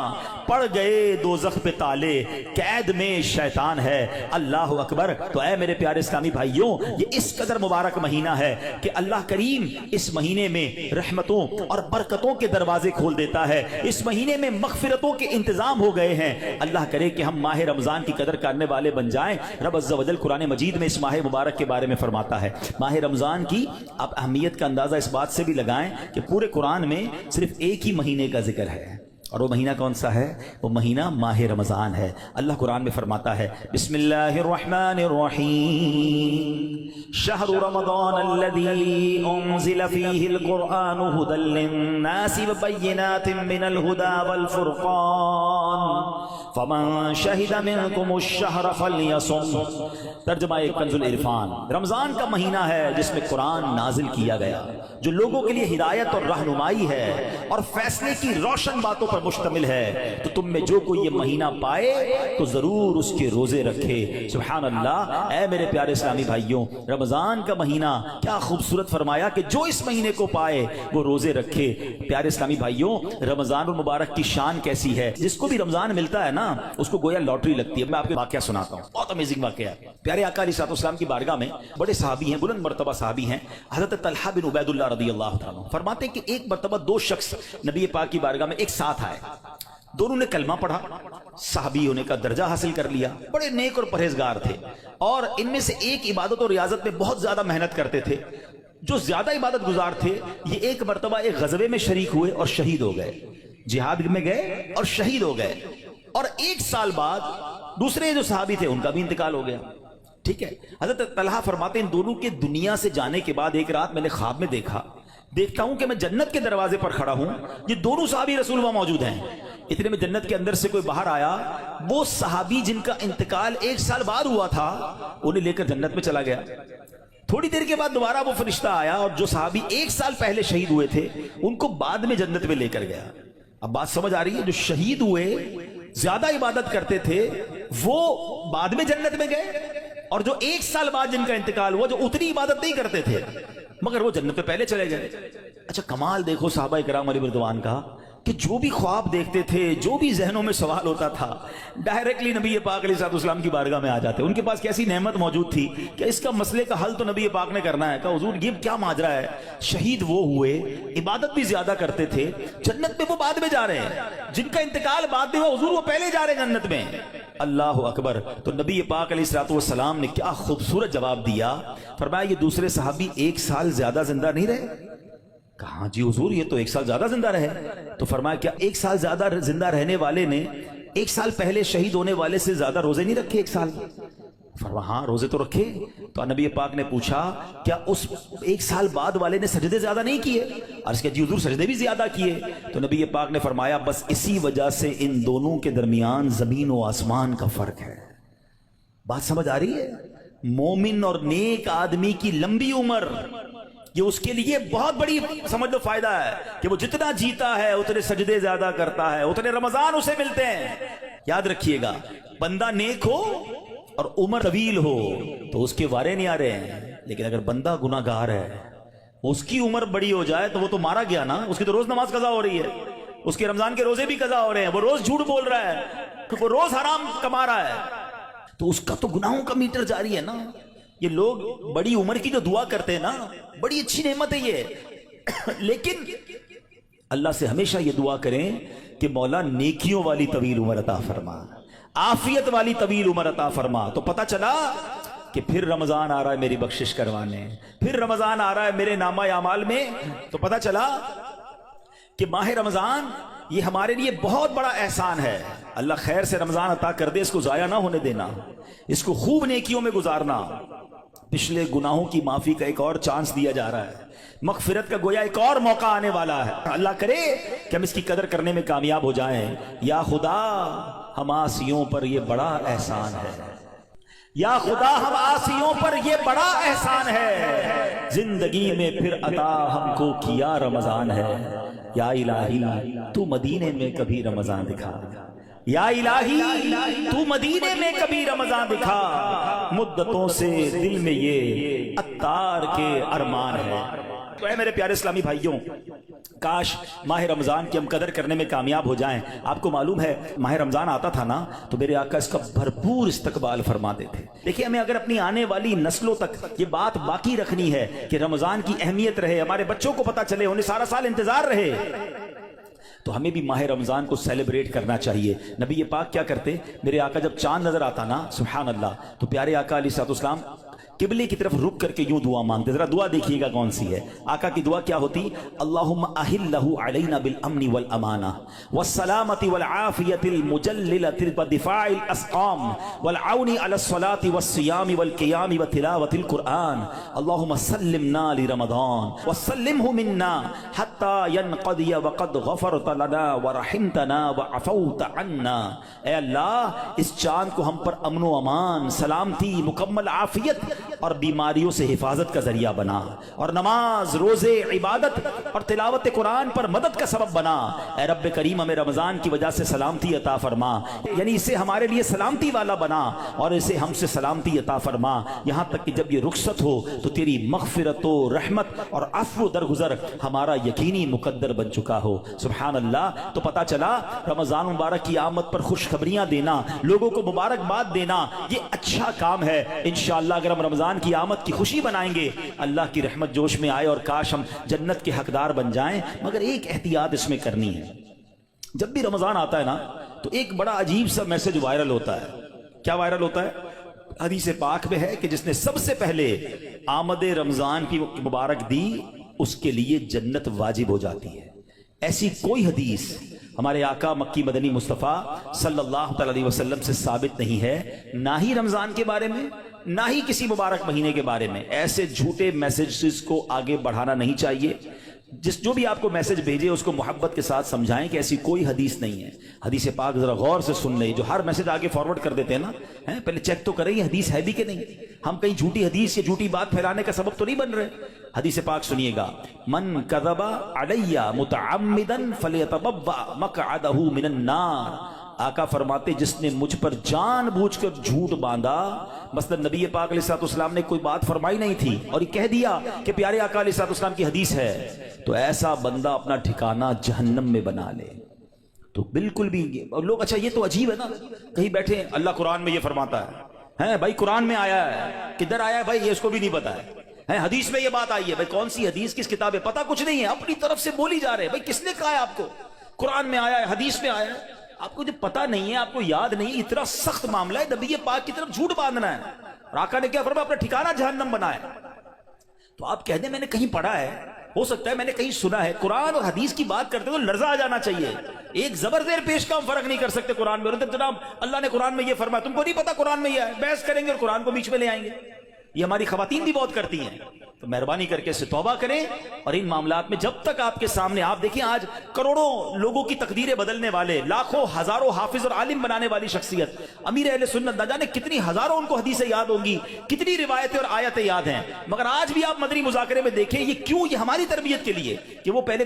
پڑ گئے دوزخ پہ تالے، قید میں شیطان ہے۔ اللہ اکبر۔ تو اے میرے پیارے اسلامی بھائیوں، یہ اس قدر مبارک مہینہ ہے کہ اللہ کریم اس مہینے میں رحمتوں اور برکتوں کے دروازے کھول دیتا ہے۔ اس مہینے میں مغفرتوں کے انتظام ہو گئے ہیں۔ اللہ کرے کہ ہم ماہ رمضان کی قدر کرنے والے بن جائیں۔ رب عز و جل قرآن مجید میں اس ماہ مبارک کے بارے میں فرماتا ہے۔ ماہ رمضان کی آپ اہمیت کا اندازہ اس بات سے بھی لگائیں کہ پورے قرآن میں صرف ایک ہی مہینے کا ذکر ہے، اور وہ مہینہ کون سا ہے؟ وہ مہینہ ماہ رمضان ہے۔ اللہ قرآن میں فرماتا ہے، بسم اللہ الرحمن الرحیم، شہر رمضان الذی انزل فیہ القرآن ھدی للناس وبینات من الھدی والفرقان فمن شہد منکم الشہر فلیصم۔ ترجمہ کنز العرفان۔ رمضان کا مہینہ ہے جس میں قرآن نازل کیا گیا، جو لوگوں کے لیے ہدایت اور رہنمائی ہے اور فیصلے کی روشن باتوں پر مشتمل ہے۔ تو تم میں جو کوئی یہ مہینہ پائے تو ضرور اس کے روزے رکھے۔ سبحان اللہ۔ اے میرے پیارے اسلامی بھائیوں، رمضان کا مہینہ کیا خوبصورت فرمایا کہ جو اس مہینے کو پائے وہ روزے رکھے۔ پیارے اسلامی بھائیوں، رمضان المبارک کی شان کیسی ہے؟ جس کو بھی رمضان ملتا ہے نا، اس کو گویا لاٹری لگتی ہے۔ میں آپ کو واقعہ سناتا ہوں، بہت امیزنگ واقعہ ہے۔ پیارے آقا علیہ الصلوۃ والسلام کی بارگاہ میں بڑے صحابی ہیں، بلند مرتبہ صحابی ہیں، حضرت طلحہ بن عبید اللہ رضی اللہ تعالیٰ عنہ فرماتے ہیں کہ ایک مرتبہ دو شخص نبی پاک کی بارگاہ میں ایک ساتھ آئے، دونوں نے کلمہ پڑھا، صحابی ہونے کا درجہ حاصل کر لیا، بڑے نیک اور پرہیزگار تھے، اور ان میں سے ایک عبادت اور ریاضت میں بہت زیادہ محنت کرتے تھے۔ جو زیادہ عبادت گزار تھے، یہ ایک مرتبہ ایک غزوے میں شریک ہوئے اور شہید ہو گئے، جہاد میں گئے اور شہید ہو گئے، اور ایک سال بعد دوسرے جو صحابی تھے ان کا بھی انتقال ہو گیا۔ ٹھیک ہے، حضرت طلحہ فرماتے ہیں ان دونوں کے دنیا سے جانے کے بعد ایک رات میں نے خواب میں دیکھتا ہوں کہ میں جنت کے دروازے پر کھڑا ہوں، یہ دونوں صحابی رسول وہاں موجود ہیں۔ اتنے میں جنت کے اندر سے کوئی باہر آیا، وہ صحابی جن کا انتقال ایک سال بعد ہوا تھا انہیں لے کر جنت میں چلا گیا۔ تھوڑی دیر کے بعد دوبارہ وہ فرشتہ آیا اور جو صحابی ایک سال پہلے شہید ہوئے تھے ان کو بعد میں جنت میں لے کر گیا۔ اب بات سمجھ آ رہی ہے؟ جو شہید ہوئے، زیادہ عبادت کرتے تھے، وہ بعد میں جنت میں گئے، اور جو ایک سال بعد جن کا انتقال ہوا، جو اتنی عبادت نہیں کرتے تھے مگر وہ جنت میں پہلے چلے گئے۔ اچھا کمال دیکھو صحابہ کرام علیہ رضوان کا، کہ جو بھی خواب دیکھتے تھے، جو بھی ذہنوں میں سوال ہوتا تھا، ڈائریکٹلی نبی پاک علیہ الصلوۃ والسلام کی بارگاہ میں آ جاتے۔ ان کے پاس کیسی نعمت موجود تھی کہ اس کا مسئلے کا حل تو نبی پاک نے کرنا ہے۔ کہ حضور یہ کیا ماجرا ہے؟ شہید وہ ہوئے، عبادت بھی زیادہ کرتے تھے، جنت میں وہ بعد میں جا رہے ہیں، جن کا انتقال بعد میں ہوا حضور وہ پہلے جا رہے ہیں جنت میں۔ اللہ اکبر۔ تو نبی پاک علیہ الصلوۃ والسلام نے کیا خوبصورت جواب دیا، فرمایا یہ دوسرے صحابی ایک سال زیادہ زندہ نہیں رہے؟ کہاں جی حضور یہ تو ایک سال زیادہ زندہ رہے۔ تو فرمایا کیا ایک سال زیادہ زندہ رہنے والے نے ایک سال پہلے شہید ہونے والے سے زیادہ روزے نہیں رکھے ایک سال؟ فرمایا ہاں روزے تو رکھے۔ تو نبی پاک نے پوچھا کیا اس ایک سال بعد والے نے سجدے زیادہ نہیں کیے؟ عرض کیا جی حضور سجدے بھی زیادہ کیے۔ تو نبی پاک نے فرمایا بس اسی وجہ سے ان دونوں کے درمیان زمین و آسمان کا فرق ہے۔ بات سمجھ آ رہی ہے؟ مومن اور نیک آدمی کی لمبی عمر یہ اس کے لیے بہت بڑی سمجھ لو فائدہ ہے کہ وہ جتنا جیتا ہے اتنے سجدے زیادہ کرتا ہے، اتنے رمضان اسے ملتے ہیں۔ یاد رکھیے گا، بندہ نیک ہو اور عمر طویل ہو تو اس کے وارے نہیں آ رہے ہیں، لیکن اگر بندہ گناہ گار ہے، اس کی عمر بڑی ہو جائے تو وہ تو مارا گیا نا، اس کی تو روز نماز قضا ہو رہی ہے، اس کے رمضان کے روزے بھی قضا ہو رہے ہیں، وہ روز جھوٹ بول رہا ہے، وہ روز حرام کما رہا ہے، تو اس کا تو گناہوں کا میٹر جاری ہے نا۔ یہ لوگ بڑی عمر کی جو دعا کرتے ہیں نا، بڑی اچھی نعمت ہے یہ، لیکن اللہ سے ہمیشہ یہ دعا کریں کہ مولا نیکیوں والی طویل عمر عطا فرما، عافیت والی طویل عمر عطا فرما۔ تو پتہ چلا کہ پھر رمضان آ رہا ہے میری بخشش کروانے، پھر رمضان آ رہا ہے میرے نامہ اعمال میں۔ تو پتہ چلا کہ ماہ رمضان یہ ہمارے لیے بہت بڑا احسان ہے۔ اللہ خیر سے رمضان عطا کر دے، اس کو ضائع نہ ہونے دینا، اس کو خوب نیکیوں میں گزارنا۔ پچھلے گناہوں کی معافی کا ایک اور چانس دیا جا رہا ہے، مغفرت کا گویا ایک اور موقع آنے والا ہے۔ اللہ کرے کہ ہم اس کی قدر کرنے میں کامیاب ہو جائیں۔ یا خدا ہم عاصیوں پر یہ بڑا احسان ہے۔ یا خدا ہم آسیوں پر یہ بڑا احسان ہے، زندگی میں پھر عطا ہم کو کیا رمضان ہے، یا الہی تو مدینے میں کبھی رمضان دکھا، یا الہی تو مدینے میں کبھی رمضان دکھا، مدتوں سے دل میں یہ عطار کے ارمان ہے۔ تو اے میرے پیارے اسلامی بھائیوں، کاش ماہ رمضان کی ہم قدر کرنے میں کامیاب ہو جائیں۔ آپ کو معلوم ہے ماہ رمضان آتا تھا نا تو میرے آقا اس کا بھرپور استقبال فرماتے تھے۔ دیکھیں ہمیں اگر اپنی آنے والی نسلوں تک یہ بات باقی رکھنی ہے کہ رمضان کی اہمیت رہے، ہمارے بچوں کو پتہ چلے، انہیں سارا سال انتظار رہے، تو ہمیں بھی ماہ رمضان کو سیلیبریٹ کرنا چاہیے۔ نبی پاک کیا کرتے، میرے آقا جب چاند نظر آتا نا سبحان اللہ، تو پیارے آقا علیہ الصلوۃ والسلام قبلے کی طرف رک کر کے یوں دعا مانگتے۔ ذرا دعا دیکھیے گا کون سی ہے۔ آقا کی دعا کیا ہوتی، اللہم اہلہ علینا بالامن والامانہ والسلامۃ والعافیۃ المجللۃ ودفاع الاسقام والعون علی الصلاۃ والصیام والقیام وتلاوۃ القرآن، اللہم سلمنا لرمضان وسلمہ منا حتی ینقضی وقد غفرت لنا ورحمتنا وعفوت عنا۔ اے اللہ اس چاند کو ہم پر امن و امان، سلامتی، مکمل عافیت اور بیماریوں سے حفاظت کا ذریعہ بنا، اور نماز، روزے، عبادت اور تلاوت قرآن پر مدد کا سبب بنا۔ اے رب کریم ہمیں رمضان کی وجہ سے سلامتی عطا فرما، یعنی اسے ہمارے لیے سلامتی والا بنا اور اسے ہم سے سلامتی عطا فرما، یہاں تک کہ جب یہ رخصت ہو تو تیری مغفرت و رحمت اور عفو درگزر ہمارا یقینی مقدر بن چکا ہو۔ سبحان اللہ۔ تو پتہ چلا رمضان مبارک کی آمد پر خوشخبریاں دینا، لوگوں کو مبارکباد دینا، یہ اچھا کام ہے۔ انشاءاللہ اگر ہم رمضان کی آمد کی خوشی بنائیں گے، اللہ کی رحمت جوش میں آئے اور کاش ہم جنت کے حقدار بن جائیں۔ مگر ایک احتیاط اس میں کرنی ہے، جب بھی رمضان آتا ہے نا تو ایک بڑا عجیب سا میسج وائرل ہوتا ہے۔ کیا وائرل ہوتا ہے؟ حدیث پاک میں ہے کہ جس نے سب سے پہلے آمد رمضان کی مبارک دی اس کے لیے جنت واجب ہو جاتی ہے۔ ایسی کوئی حدیث ہمارے آقا مکی مدنی مصطفیٰ صلی اللہ تعالی علیہ وسلم سے ثابت نہیں ہے، نہ ہی رمضان کے بارے میں نہ ہی کسی مبارک مہینے کے بارے میں۔ ایسے جھوٹے میسیجز کو آگے بڑھانا نہیں چاہیے۔ جو بھی آپ کو میسج بھیجے اس کو محبت کے ساتھ سمجھائیں کہ ایسی کوئی حدیث نہیں ہے۔ حدیث پاک ذرا غور سے سن لیں، جو ہر میسج آگے فارورڈ کر دیتے ہیں نا، پہلے چیک تو کریں یہ حدیث ہے بھی کہ نہیں۔ ہم کہیں جھوٹی حدیث یا جھوٹی بات پھیلانے کا سبب تو نہیں بن رہے۔ حدیث پاک سنیے گا، من کذب علی متعمدا فلیتبوأ مقعدہ من النار۔ آقا فرماتے جس نے مجھ پر جان بوجھ کر جھوٹ باندھا، مثلا نبی پاک علیہ الصلوۃ والسلام نے کوئی بات فرمائی نہیں تھی اور یہ کہہ دیا کہ پیارے آقا علیہ الصلوۃ والسلام کی حدیث ہے، تو ایسا بندہ اپنا ٹھکانہ جہنم میں بنا لے۔ تو بالکل بھی لوگ اچھا یہ تو عجیب ہے نا، کہیں بیٹھے اللہ قرآن میں یہ فرماتا ہے بھائی قرآن میں آیا ہے، کدھر آیا ہے بھائی یہ اس کو بھی نہیں پتا ہے، حدیث میں یہ بات آئی ہے، بھائی کون سی حدیث کس کتاب ہے پتا کچھ نہیں ہے، اپنی طرف سے بولی جا رہے ہیں۔ بھائی کس نے کہا ہے آپ کو قرآن میں آیا ہے، حدیث میں آیا ہے؟ آپ کو جو پتا نہیں ہے، آپ کو یاد نہیں ہے، اتنا سخت معاملہ ہے، نبی پاک کی طرف جھوٹ باندھنا ہے، اور آقا نے کیا فرمایا، اپنا ٹھکانہ جہنم بنایا۔ تو آپ کہہ دیں میں نے کہیں پڑھا ہے، ہو سکتا ہے میں نے کہیں سنا ہے، قرآن اور حدیث کی بات کرتے تو لرزہ آ جانا چاہیے۔ ایک زبر زیر پیش کا ہم فرق نہیں کر سکتے قرآن میں، اور جناب اللہ نے قرآن میں یہ فرمایا، تم کو نہیں پتا قرآن میں یہ ہے، بحث کریں گے اور قرآن کو بیچ میں لے آئیں گے۔ یہ ہماری خواتین بھی بہت کرتی ہیں۔ تو مہربانی کر کے اس سے توبہ کریں، اور ان معاملات میں جب تک آپ کے سامنے، آپ دیکھیں آج کروڑوں لوگوں کی تقدیریں بدلنے والے، لاکھوں ہزاروں حافظ اور عالم بنانے والی شخصیت امیر اہل سنت، نہ جانے کتنی ہزاروں ان کو حدیثیں یاد ہوں گی، کتنی روایتیں اور آیتیں یاد ہیں، مگر آج بھی آپ مدنی مذاکرے میں دیکھیں یہ کیوں، یہ ہماری تربیت کے لیے کہ وہ پہلے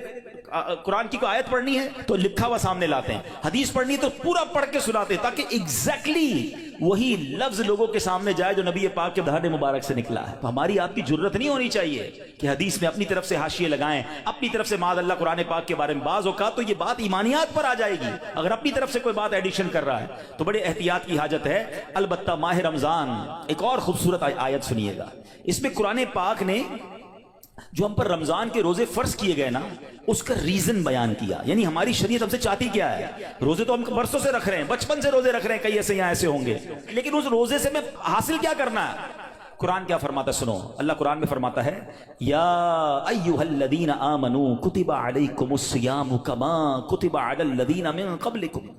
قرآن کی کوئی آیت پڑھنی ہے تو لکھا ہوا سامنے لاتے ہیں، حدیث پڑھنی ہے تو پورا پڑھ کے سناتے ہیں، تاکہ ایگزیکٹلی وہی لفظ لوگوں کے سامنے جائے جو نبی پاک کے دہان مبارک سے نکلا ہے۔ تو ہماری آپ کی جرت نہیں ہونی چاہیے کہ حدیث میں اپنی طرف سے حاشیے لگائیں، اپنی طرف سے معاذ اللہ قرآن پاک کے بارے میں بعض اوقات تو یہ بات ایمانیات پر آ جائے گی اگر اپنی طرف سے کوئی بات ایڈیشن کر رہا ہے، تو بڑے احتیاط کی حاجت ہے۔ البتہ ماہ رمضان ایک اور خوبصورت آیت سنیے گا، اس میں قرآن پاک نے جو ہم پر رمضان کے روزے فرض کیے گئے نا اس کا ریزن بیان کیا، یعنی ہماری شریعت ہم سے چاہتی کیا ہے۔ روزے تو ہم برسوں سے رکھ رہے ہیں، بچپن سے روزے رکھ رہے ہیں، کئی ایسے یہاں ایسے ہوں گے، لیکن اس روزے سے میں حاصل کیا کرنا ہے؟ قرآن کیا فرماتا ہے سنو، اللہ قرآن میں فرماتا ہے یا ایھا الذین آمنوا کتب علیکم الصیام کما کتب علی الذین من قبلکم،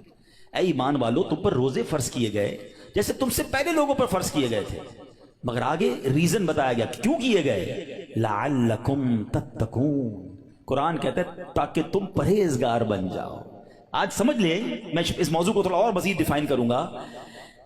اے ایمان والو تم پر روزے فرض کیے گئے جیسے تم سے پہلے لوگوں پر فرض کیے گئے تھے، مگر آگے ریزن بتایا گیا کیوں کیے گئے، لعلکم تتقون، قرآن کہتا ہے تاکہ تم پرہیزگار بن جاؤ۔ آج سمجھ لیں، میں اس موضوع کو تھوڑا اور مزید ڈیفائن کروں گا،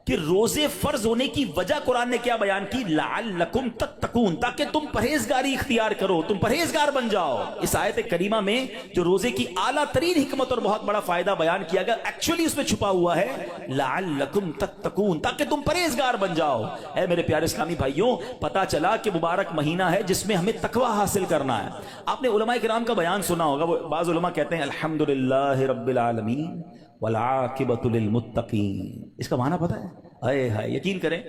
کہ روزے فرض ہونے کی وجہ قرآن نے کیا بیان کی؟ لعلکم تتقون، تاکہ تم پرہیزگاری اختیار کرو، تم پرہیزگار بن جاؤ۔ اس آیت کریمہ میں جو روزے کی اعلیٰ ترین حکمت اور بہت بڑا فائدہ بیان کیا گیا، ایکچولی اس میں چھپا ہوا ہے لعلکم تتقون، تاکہ تم پرہیزگار بن جاؤ۔ اے میرے پیارے اسلامی بھائیوں، پتہ چلا کہ مبارک مہینہ ہے جس میں ہمیں تقوی حاصل کرنا ہے۔ آپ نے علماء کرام کا بیان سنا ہوگا، وہ بعض علماء کہتے ہیں الحمدللہ رب العالمین والعاقبۃ للمتقین۔ اس کا معنی پتہ ہے؟ اے ہائے، یقین کریں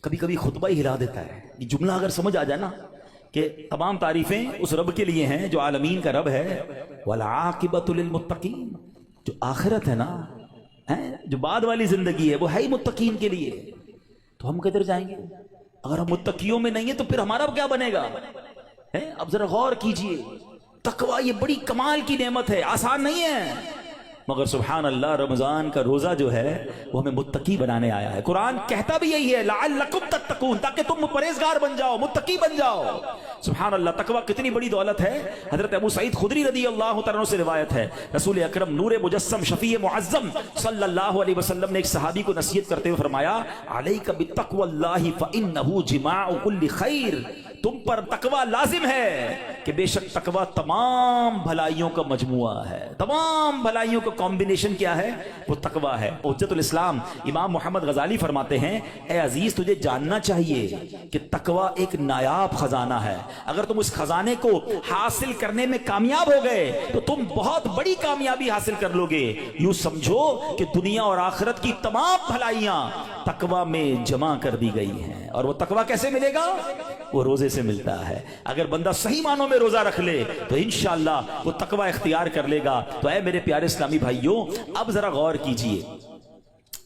کبھی کبھی خطبہ ہی ہلا دیتا ہے یہ جملہ اگر سمجھ آ جائے نا کہ تمام تعریفیں اس رب کے لیے ہیں جو عالمین کا رب ہے، والعاقبۃ للمتقین، جو آخرت ہے نا، جو بعد والی زندگی ہے وہ ہے ہی متقین کے لیے، تو ہم کدھر جائیں گے؟ اگر ہم متقیوں میں نہیں ہیں تو پھر ہمارا کیا بنے گا؟ اب ذرا غور کیجئے، تقوی یہ بڑی کمال کی نعمت ہے، آسان نہیں ہے، مگر سبحان اللہ رمضان کا روزہ جو ہے وہ ہمیں متقی بنانے آیا ہے۔ قرآن کہتا بھی یہی ہے لعلکم تتقون، تاکہ تم پرہیزگار بن جاؤ، متقی بن جاؤ۔ سبحان اللہ، تقوی کتنی بڑی دولت ہے۔ حضرت ابو سعید خدری رضی اللہ تعالیٰ عنہ سے روایت ہے، رسول اکرم نور مجسم شفیع معظم صلی اللہ علیہ وسلم نے ایک صحابی کو نصیحت کرتے ہوئے فرمایا علیک بتقوی اللہ فانہ جماع کل خیر، تم پر تقوی لازم ہے کہ بے شک تقوی تمام بھلائیوں کا مجموعہ ہے، تمام بھلائیوں کا کمبینیشن کیا ہے؟ وہ تقوی ہے۔ حجت الاسلام امام محمد غزالی فرماتے ہیں اے عزیز، تجھے جاننا چاہیے کہ تقوی ایک نایاب خزانہ ہے، اگر تم اس خزانے کو حاصل کرنے میں کامیاب ہو گئے تو تم بہت بڑی کامیابی حاصل کر لو گے۔ یوں سمجھو کہ دنیا اور آخرت کی تمام بھلائیاں تقوی میں جمع کر دی گئی ہیں۔ اور وہ تقوی کیسے ملے گا؟ وہ روزے سے ملتا ہے۔ اگر بندہ صحیح معنوں میں روزہ رکھ لے تو انشاءاللہ وہ تقوی اختیار کر لے گا۔ تو اے میرے پیارے اسلامی بھائیوں، اب ذرا غور کیجئے،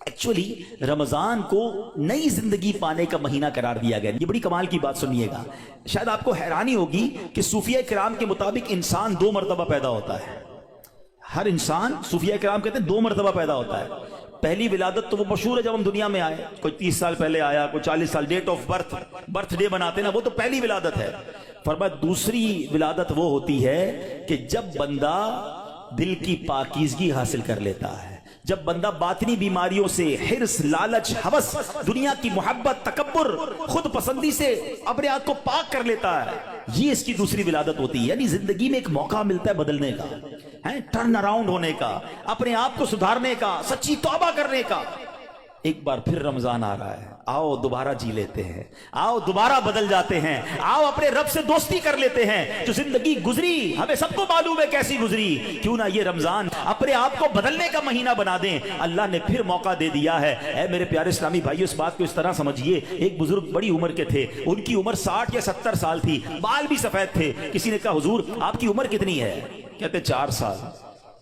ایکچولی رمضان کو نئی زندگی پانے کا مہینہ قرار دیا گیا۔ یہ بڑی کمال کی بات سنیے گا، شاید آپ کو حیرانی ہوگی کہ صوفیہ کرام کے مطابق انسان 2 مرتبہ پیدا ہوتا ہے۔ ہر انسان، صوفیہ کرام کہتے ہیں 2 مرتبہ پیدا ہوتا ہے۔ پہلی ولادت تو وہ مشہور ہے جب ہم دنیا میں آئے، کوئی 30 سال پہلے آیا، کوئی 40 سال، ڈیٹ آف برتھ ڈے بناتے نا، وہ تو پہلی ولادت ہے۔ فرمایا دوسری ولادت وہ ہوتی ہے کہ جب بندہ دل کی پاکیزگی حاصل کر لیتا ہے، جب بندہ باطنی بیماریوں سے، حرص، لالچ، ہوس، دنیا کی محبت، تکبر، خود پسندی سے اپنے آپ کو پاک کر لیتا ہے، یہ اس کی دوسری ولادت ہوتی ہے۔ یعنی زندگی میں ایک موقع ملتا ہے بدلنے کا، ٹرن اراؤنڈ ہونے کا، اپنے آپ کو سدھارنے کا، سچی توبہ کرنے کا۔ ایک بار پھر رمضان آ رہا ہے، آؤ دوبارہ جی لیتے ہیں، آؤ دوبارہ بدل جاتے ہیں، آؤ اپنے رب سے دوستی کر لیتے ہیں۔ جو زندگی گزری ہمیں سب کو معلوم ہے کیسی گزری، کیوں نہ یہ رمضان اپنے آپ کو بدلنے کا مہینہ بنا دیں۔ اللہ نے پھر موقع دے دیا ہے۔ اے میرے پیارے اسلامی بھائیو، اس بات کو اس طرح سمجھیے، ایک بزرگ بڑی عمر کے تھے، ان کی عمر 60 یا 70 سال تھی، بال بھی سفید تھے۔ کسی نے کہا حضور آپ کی عمر کتنی ہے؟ کہتے 4 سال۔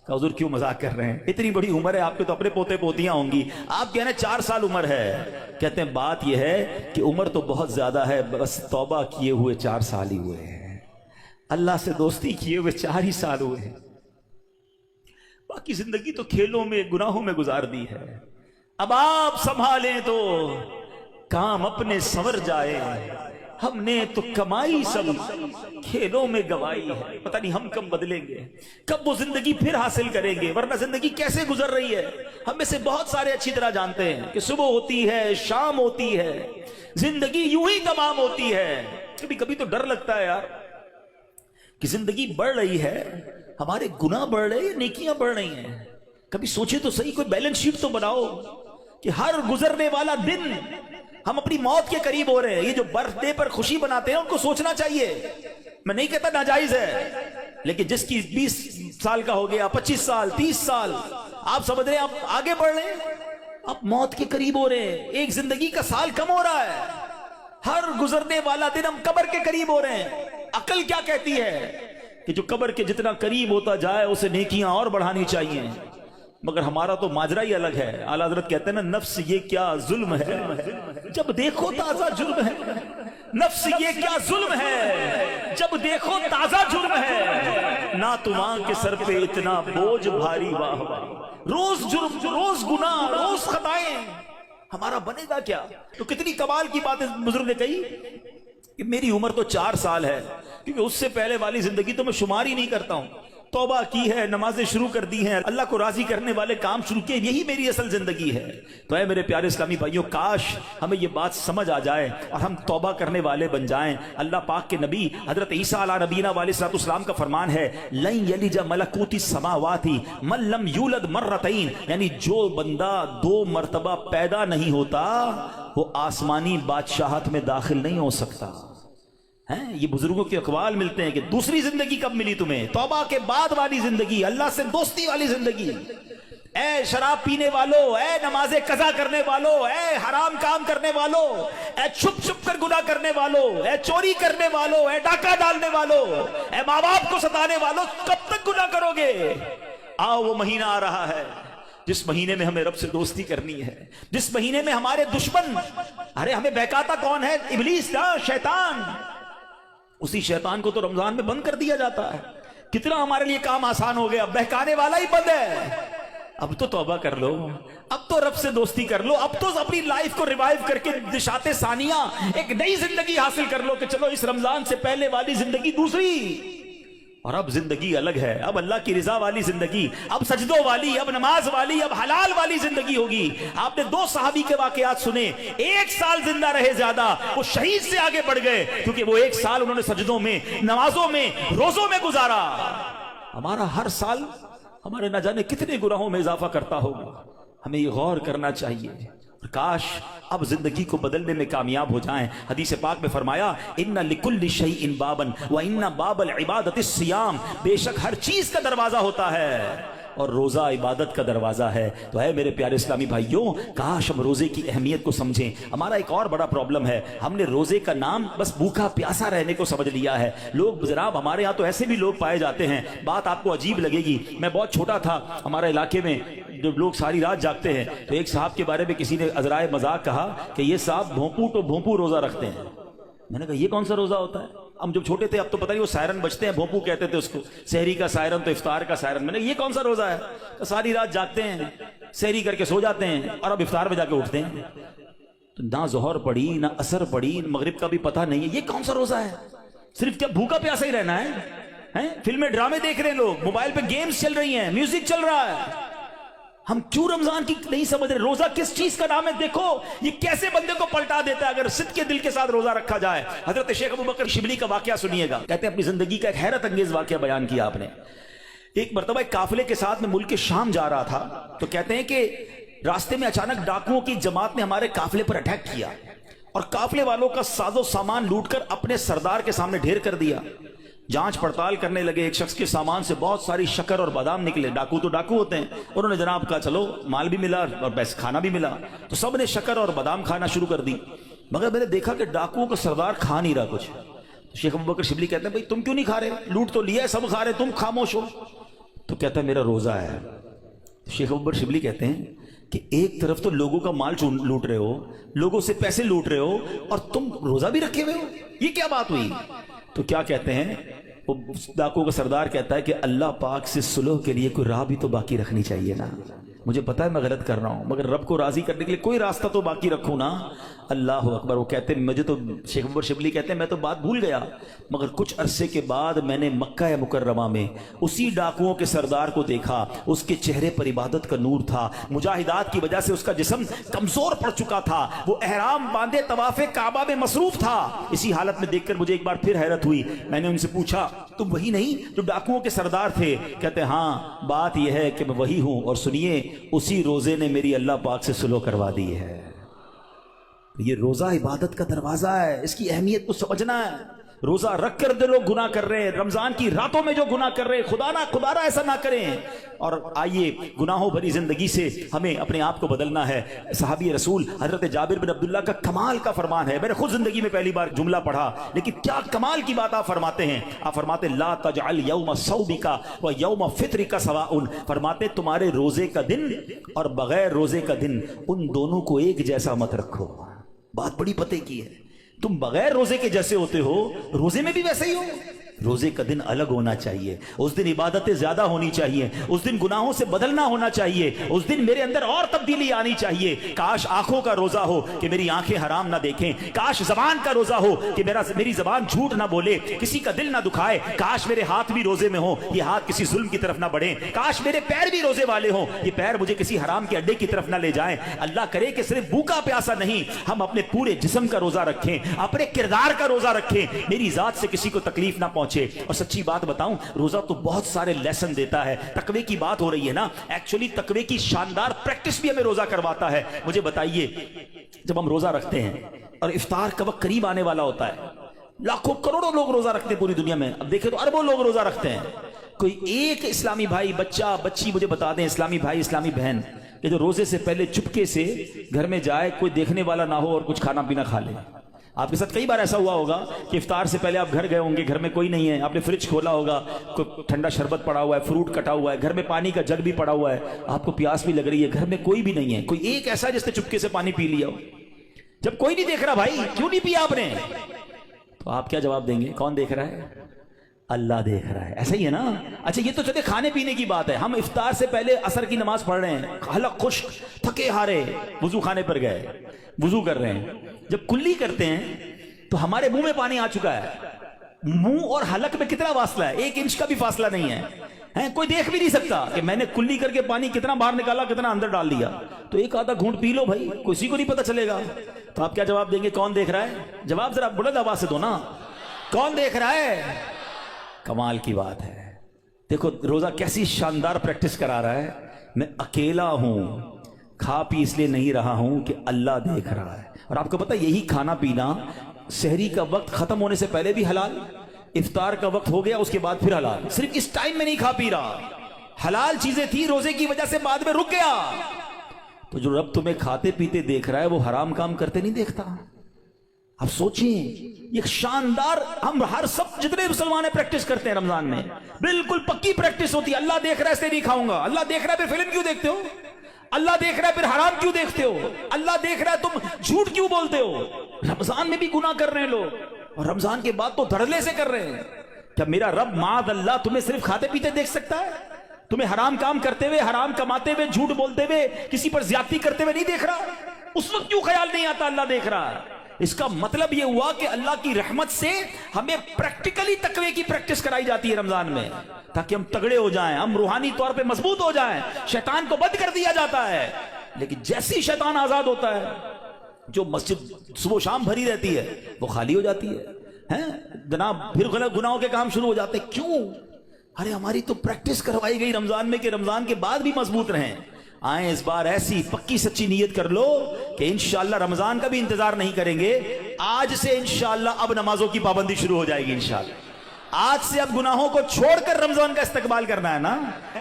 کہا حضور کیوں مذاق کر رہے ہیں، اتنی بڑی عمر ہے، آپ کے تو اپنے پوتے پوتیاں ہوں گی، آپ کہہ رہے ہیں 4 سال عمر ہے۔ کہتے ہیں بات یہ ہے کہ عمر تو بہت زیادہ ہے، بس توبہ کیے ہوئے 4 سال ہی ہوئے ہیں، اللہ سے دوستی کیے ہوئے 4 ہی سال ہوئے ہیں، باقی زندگی تو کھیلوں میں، گناہوں میں گزار دی ہے۔ اب آپ سنبھالیں تو کام اپنے سنور جائے، ہم نے تو کمائی سب کھیلوں میں گوائی ہے، پتہ نہیں ہم کب بدلیں گے، کب وہ زندگی پھر حاصل کریں گے، ورنہ زندگی کیسے گزر رہی ہے ہم میں سے بہت سارے اچھی طرح جانتے ہیں کہ صبح ہوتی ہے، شام ہوتی ہے، زندگی یوں ہی تمام ہوتی ہے۔ کبھی کبھی تو ڈر لگتا ہے یار کہ زندگی بڑھ رہی ہے، ہمارے گناہ بڑھ رہے ہیں، نیکیاں بڑھ رہی ہیں۔ کبھی سوچے تو صحیح، کوئی بیلنس شیٹ تو بناؤ کہ ہر گزرنے والا دن ہم اپنی موت کے قریب ہو رہے ہیں۔ یہ جو برتھ ڈے پر خوشی مناتے ہیں ان کو سوچنا چاہیے، میں نہیں کہتا ناجائز ہے، لیکن جس کی 20 سال کا ہو گیا، 25 سال، 30 سال، آپ سمجھ رہے ہیں آپ آگے بڑھ رہے ہیں، آپ موت کے قریب ہو رہے ہیں، ایک زندگی کا سال کم ہو رہا ہے، ہر گزرنے والا دن ہم قبر کے قریب ہو رہے ہیں۔ عقل کیا کہتی ہے کہ جو قبر کے جتنا قریب ہوتا جائے اسے نیکیاں اور بڑھانی چاہیے، مگر ہمارا تو ماجرا ہی الگ ہے۔ اعلیٰ حضرت کہتے ہیں نا، نفس یہ کیا ظلم ہے جب دیکھو تازہ جرم ہے، نفس یہ کیا ظلم ہے جب دیکھو تازہ جرم ہے، نہ تمہاں کے سر پہ اتنا بوجھ بھاری، واہ واہ، روز جرم، روز گناہ، روز خطائیں، ہمارا بنے گا کیا؟ تو کتنی کمال کی بات بزرگ نے کہی کہ میری عمر تو 4 سال ہے، کیونکہ اس سے پہلے والی زندگی تو میں شمار ہی نہیں کرتا ہوں، توبہ کی ہے, نمازیں شروع کر دی ہیں, اللہ کو راضی کرنے والے کام شروع کیے, یہی میری اصل زندگی ہے. تو اے میرے پیارے اسلامی بھائیوں, کاش ہمیں یہ بات سمجھ آ جائے اور ہم توبہ کرنے والے بن جائیں. اللہ پاک کے نبی حضرت عیسیٰ علیہ نبینا علیہ السلام کا فرمان ہے, لن یلج ملکوت السماوات من لم یولد مرتین, یعنی جو بندہ 2 مرتبہ پیدا نہیں ہوتا وہ آسمانی بادشاہت میں داخل نہیں ہو سکتا. یہ بزرگوں کے اقوال ملتے ہیں کہ دوسری زندگی کب ملی تمہیں؟ توبہ کے بعد والی زندگی, اللہ سے دوستی والی زندگی. اے شراب پینے والو, اے نماز قضا کرنے والو, اے حرام کام کرنے والو, اے چھپ چھپ کر گناہ کرنے والو, اے چوری کرنے والو, اے ڈاکہ ڈالنے والو, اے ماں باپ کو ستانے والو, کب تک گناہ کرو گے؟ آؤ وہ مہینہ آ رہا ہے جس مہینے میں ہمیں رب سے دوستی کرنی ہے, جس مہینے میں ہمارے دشمن, ارے ہمیں بہکاتا کون ہے؟ ابلیس نا, شیطان. اسی شیطان کو تو رمضان میں بند کر دیا جاتا ہے. کتنا ہمارے لیے کام آسان ہو گیا, بہکانے والا ہی بند ہے. اب تو توبہ کر لو, اب تو رب سے دوستی کر لو, اب تو اپنی لائف کو ریوائیو کر کے نشاط ثانیہ ایک نئی زندگی حاصل کر لو کہ چلو اس رمضان سے پہلے والی زندگی دوسری, اور اب زندگی الگ ہے. اب اللہ کی رضا والی زندگی, اب سجدوں والی, اب نماز والی, اب حلال والی زندگی ہوگی. آپ نے 2 صحابی کے واقعات سنے, 1 سال زندہ رہے زیادہ, وہ شہید سے آگے بڑھ گئے کیونکہ وہ 1 سال انہوں نے سجدوں میں, نمازوں میں, روزوں میں گزارا. ہمارا ہر سال ہمارے نہ جانے کتنے گناہوں میں اضافہ کرتا ہوگا. ہمیں یہ غور کرنا چاہیے. کاش اب زندگی کو بدلنے میں کامیاب ہو جائیں. حدیث پاک میں فرمایا, ان لکل شیء بابا وان باب العبادۃ الصیام, بے شک ہر چیز کا دروازہ ہوتا ہے اور روزہ عبادت کا دروازہ ہے. تو ہے میرے پیارے اسلامی بھائیوں, کاش ہم روزے کی اہمیت کو سمجھیں. ہمارا ایک اور بڑا پرابلم ہے, ہم نے روزے کا نام بس بھوکا پیاسا رہنے کو سمجھ لیا ہے. لوگ جناب ہمارے ہاں تو ایسے بھی لوگ پائے جاتے ہیں, بات آپ کو عجیب لگے گی. میں بہت چھوٹا تھا, ہمارے علاقے میں جو لوگ ساری رات جاگتے ہیں, تو ایک صاحب کے بارے میں کسی نے عذرائے مذاق کہا کہ یہ صاحب بھونپو تو بھونپو روزہ رکھتے ہیں. میں نے کہا یہ کون سا روزہ ہوتا ہے؟ ہم جب چھوٹے تھے, اب تو پتہ نہیں وہ سائرن بجتے ہیں, بھونپو کہتے تھے اس کو, سحری کا سائرن تو افطار کا سائرن. میں نے کہا یہ کون سا روزہ ہے؟ تو ساری رات جاگتے ہیں, سحری کر کے سو جاتے ہیں اور اب افطار میں جا کے اٹھتے ہیں. تو نہ ظہر پڑی, نہ عصر پڑی, مغرب کا بھی پتہ نہیں ہے. یہ کون سا روزہ ہے؟ صرف کیا بھوکا پیاسا ہی رہنا ہے؟ فلمیں ڈرامے دیکھ رہے ہیں لوگ, موبائل پہ گیمز چل رہی ہیں, میوزک چل رہا ہے. ہم کیوں رمضان کی نہیں سمجھ رہے؟ روزہ کس چیز کا نام ہے؟ دیکھو یہ کیسے بندے کو پلٹا دیتا ہے اگر صدق کے دل کے ساتھ روزہ رکھا جائے. حضرت شیخ ابو بکر شبلی کا واقعہ سنیے گا. کہتے ہیں اپنی زندگی کا ایک حیرت انگیز واقعہ بیان کیا آپ نے. ایک مرتبہ ایک قافلے کے ساتھ میں ملک شام جا رہا تھا, تو کہتے ہیں کہ راستے میں اچانک ڈاکوؤں کی جماعت نے ہمارے قافلے پر اٹیک کیا اور قافلے والوں کا ساز و سامان لوٹ کر اپنے سردار کے سامنے ڈھیر کر دیا. جانچ پڑتال کرنے لگے, ایک شخص کے سامان سے بہت ساری شکر اور بادام نکلے. ڈاکو تو ڈاکو ہوتے ہیں, انہوں نے جناب کہا چلو مال بھی ملا اور پیسے کھانا بھی ملا, تو سب نے شکر اور بادام کھانا شروع کر دی. مگر میں نے دیکھا کہ ڈاکوؤں کا سردار کھا نہیں رہا کچھ. شیخ ابو بکر شبلی کہتے ہیں بھائی تم کیوں نہیں کھا رہے؟ لوٹ تو لیا ہے, سب کھا رہے, تم خاموش ہو. تو کہتا ہے میرا روزہ ہے. شیخ ابو بکر شبلی کہتے ہیں کہ ایک طرف تو لوگوں کا مال لوٹ رہے ہو, لوگوں سے پیسے لوٹ رہے ہو, اور تم روزہ بھی رکھے ہوئے ہو, یہ کیا بات ہوئی؟ تو کیا کہتے ہیں وہ ڈاکو کا سردار کہتا ہے کہ اللہ پاک سے صلح کے لیے کوئی راہ بھی تو باقی رکھنی چاہیے نا. مجھے پتا ہے میں غلط کر رہا ہوں, مگر رب کو راضی کرنے کے لیے کوئی راستہ تو باقی رکھوں نا. اللہ اکبر. وہ کہتے ہیں مجھے تو, شیخ ابو شبلی کہتے ہیں میں تو بات بھول گیا, مگر کچھ عرصے کے بعد میں نے مکہ مکرمہ میں اسی ڈاکوؤں کے سردار کو دیکھا. اس کے چہرے پر عبادت کا نور تھا, مجاہدات کی وجہ سے اس کا جسم کمزور پڑ چکا تھا, وہ احرام باندھے طواف کعبہ میں مصروف تھا. اسی حالت میں دیکھ کر مجھے ایک بار پھر حیرت ہوئی. میں نے ان سے پوچھا تم وہی نہیں جو ڈاکوؤں کے سردار تھے؟ کہتے ہیں ہاں بات یہ ہے کہ میں وہی ہوں, اور سنیے اسی روزے نے میری اللہ پاک سے صلح کروا دی ہے. یہ روزہ عبادت کا دروازہ ہے, اس کی اہمیت کو سمجھنا ہے. روزہ رکھ کر دے لوگ گناہ کر رہے ہیں, رمضان کی راتوں میں جو گناہ کر رہے ہیں, خدا نہ ایسا نہ کریں. اور آئیے گناہوں بھری زندگی سے ہمیں اپنے آپ کو بدلنا ہے. صحابی رسول حضرت جابر بن عبداللہ کا کمال کا فرمان ہے. میں نے خود زندگی میں پہلی بار جملہ پڑھا, لیکن کیا کمال کی بات آپ فرماتے ہیں. آپ فرماتے لا تجعل یوم صومک و یوم فطرک سواء. فرماتے تمہارے روزے کا دن اور بغیر روزے کا دن, ان دونوں کو ایک جیسا مت رکھو. بات بڑی پتے کی ہے. تم بغیر روزے کے جیسے ہوتے ہو, روزے میں بھی ویسے ہی ہو. روزے کا دن الگ ہونا چاہیے، اس دن عبادتیں زیادہ ہونی چاہیے، اس دن گناہوں سے بدلنا ہونا چاہیے، اس دن میرے اندر اور تبدیلی آنی چاہیے۔ کاش آنکھوں کا روزہ ہو کہ میری آنکھیں حرام نہ دیکھیں، کاش زبان کا روزہ ہو کہ میری زبان جھوٹ نہ بولے، کسی کا دل نہ دکھائے، کاش میرے ہاتھ بھی روزے میں ہوں، یہ ہاتھ کسی ظلم کی طرف نہ بڑھیں، کاش میرے پیر بھی روزے والے ہوں، یہ پیر مجھے کسی حرام کے اڈے کی طرف نہ لے جائیں۔ اللہ کرے کہ صرف بھوکا پیاسا نہیں، ہم اپنے پورے جسم کا روزہ رکھیں، اپنے کردار کا روزہ رکھیں، میری ذات سے کسی کو تکلیف نہ پہنچے۔ اور سچی بات بتاؤں، روزہ تو بہت سارے لیسن دیتا ہے۔ تقوی کی بات ہو رہی ہے نا، ایکچولی تقوی کی شاندار پریکٹس بھی ہمیں روزہ کرواتا ہے۔ مجھے بتائیے، جب ہم روزہ رکھتے ہیں اور افطار کا وقت قریب آنے والا ہوتا ہے، لاکھوں کروڑوں لوگ روزہ رکھتے ہیں پوری دنیا میں، اب دیکھیں تو اربوں لوگ روزہ رکھتے ہیں، کوئی ایک اسلامی بھائی، بچہ بچی مجھے بتا دیں، اسلامی بھائی اسلامی بہن کہ جو روزے سے پہلے چپکے سے گھر میں جائے، کوئی دیکھنے والا نہ ہو اور کچھ کھانا پینا کھا لے۔ آپ کے ساتھ کئی بار ایسا ہوا ہوگا کہ افطار سے پہلے آپ گھر گئے ہوں گے، گھر میں کوئی نہیں ہے، آپ نے فریج کھولا ہوگا، کوئی ٹھنڈا شربت پڑا ہوا ہے، فروٹ کٹا ہوا ہے، گھر میں پانی کا جگ بھی پڑا ہوا ہے، آپ کو پیاس بھی لگ رہی ہے، گھر میں کوئی بھی نہیں ہے، کوئی ایک ایسا جس نے چپکے سے پانی پی لیا ہو۔ جب کوئی نہیں دیکھ رہا، بھائی کیوں نہیں پیا آپ نے؟ تو آپ کیا جواب دیں گے؟ کون دیکھ رہا ہے؟ اللہ دیکھ رہا ہے، ایسا ہی ہے نا۔ اچھا یہ تو چلے کھانے پینے کی بات ہے، ہم افطار سے پہلے عصر کی نماز پڑھ رہے ہیں، حلق خشک، تھکے ہارے، وضو خانے پر گئے، وضو کر رہے ہیں، جب کلی کرتے ہیں تو ہمارے منہ میں پانی آ چکا ہے، منہ اور حلق میں کتنا فاصلہ ہے؟ 1 انچ کا بھی فاصلہ نہیں ہے، کوئی دیکھ بھی نہیں سکتا کہ میں نے کلی کر کے پانی کتنا باہر نکالا، کتنا اندر ڈال دیا، تو ایک آدھا گھونٹ پی لو بھائی، کسی کو نہیں پتا چلے گا۔ تو آپ کیا جواب دیں گے؟ کون دیکھ رہا ہے؟ جواب ذرا بلند آواز سے دو نا، کون دیکھ رہا ہے؟ کمال کی بات ہے۔ دیکھو روزہ کیسی شاندار پریکٹس کرا رہا ہے، میں اکیلا ہوں، کھا پی اس لیے نہیں رہا ہوں کہ اللہ دیکھ رہا ہے۔ اور آپ کو پتا یہی کھانا پینا سحری کا وقت ختم ہونے سے پہلے بھی حلال، افطار کا وقت ہو گیا اس کے بعد پھر حلال، صرف اس ٹائم میں نہیں کھا پی رہا، حلال چیزیں تھی روزے کی وجہ سے بعد میں رک گیا۔ تو جو رب تمہیں کھاتے پیتے دیکھ رہا ہے وہ حرام کام کرتے نہیں دیکھتا۔ اب سوچیں، یہ شاندار، ہم ہر سب جتنے مسلمان پریکٹس کرتے ہیں رمضان میں، بالکل پکی پریکٹس ہوتی ہے، اللہ دیکھ رہا ہے اس لیے نہیں کھاؤں گا، اللہ دیکھ رہا ہے پھر فلم کیوں دیکھتے ہو، اللہ دیکھ رہا ہے پھر حرام کیوں دیکھتے ہو، اللہ دیکھ رہا ہے تم جھوٹ کیوں بولتے ہو۔ رمضان میں بھی گناہ کر رہے ہیں لوگ، اور رمضان کے بعد تو دھڑلے سے کر رہے ہیں۔ کیا میرا رب معاذ اللہ تمہیں صرف کھاتے پیتے دیکھ سکتا ہے؟ تمہیں حرام کام کرتے ہوئے، حرام کماتے ہوئے، جھوٹ بولتے ہوئے، کسی پر زیادتی کرتے ہوئے نہیں دیکھ رہا؟ اس وقت کیوں خیال نہیں آتا اللہ دیکھ رہا ہے؟ اس کا مطلب یہ ہوا کہ اللہ کی رحمت سے ہمیں پریکٹیکلی تقوی کی پریکٹس کرائی جاتی ہے رمضان میں، تاکہ ہم تگڑے ہو جائیں، ہم روحانی طور پہ مضبوط ہو جائیں۔ شیطان کو بند کر دیا جاتا ہے، لیکن جیسی شیطان آزاد ہوتا ہے، جو مسجد صبح و شام بھری رہتی ہے وہ خالی ہو جاتی ہے، جناب پھر غلط گناہوں کے کام شروع ہو جاتے ہیں۔ کیوں؟ ارے ہماری تو پریکٹس کروائی گئی رمضان میں کہ رمضان کے بعد بھی مضبوط رہیں۔ آئیں اس بار ایسی پکی سچی نیت کر لو کہ انشاءاللہ رمضان کا بھی انتظار نہیں کریں گے، آج سے انشاءاللہ اب نمازوں کی پابندی شروع ہو جائے گی انشاءاللہ، آج سے اب گناہوں کو چھوڑ کر رمضان کا استقبال کرنا ہے نا۔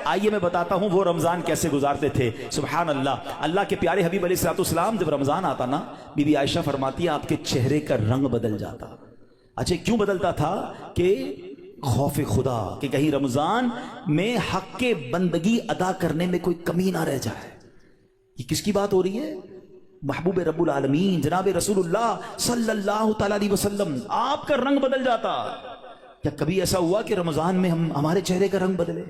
آئیے میں بتاتا ہوں وہ رمضان کیسے گزارتے تھے۔ سبحان اللہ، اللہ کے پیارے حبیب علیہ الصلوۃ والسلام جب رمضان آتا نا، بی بی عائشہ فرماتی ہے آپ کے چہرے کا رنگ بدل جاتا۔ اچھا کیوں بدلتا تھا؟ کہ خوف خدا، کہ کہیں رمضان میں حق کے بندگی ادا کرنے میں کوئی کمی نہ رہ جائے۔ یہ کس کی بات ہو رہی ہے؟ محبوب رب العالمین جناب رسول اللہ صلی اللہ تعالی علیہ وسلم، آپ کا رنگ بدل جاتا۔ کیا کبھی ایسا ہوا کہ رمضان میں ہمارے چہرے کا رنگ بدلے،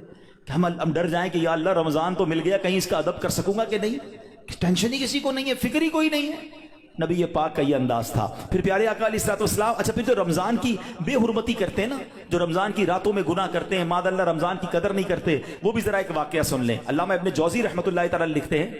کہ ہم ڈر جائیں کہ یا اللہ رمضان تو مل گیا، کہیں اس کا ادب کر سکوں گا کہ نہیں؟ ٹینشن ہی کسی کو نہیں ہے، فکر ہی کوئی نہیں ہے۔ نبی پاک کا یہ انداز تھا۔ پھر پیارے آقا علیہ الصلوۃ والسلام، اچھا پھر جو رمضان کی بے حرمتی کرتے ہیں نا، جو رمضان کی راتوں میں گناہ کرتے ہیں، ماذ اللہ رمضان کی قدر نہیں کرتے، وہ بھی ذرا ایک واقعہ سن لیں۔ علامہ ابن جوزی رحمۃ اللہ تعالی لکھتے ہیں،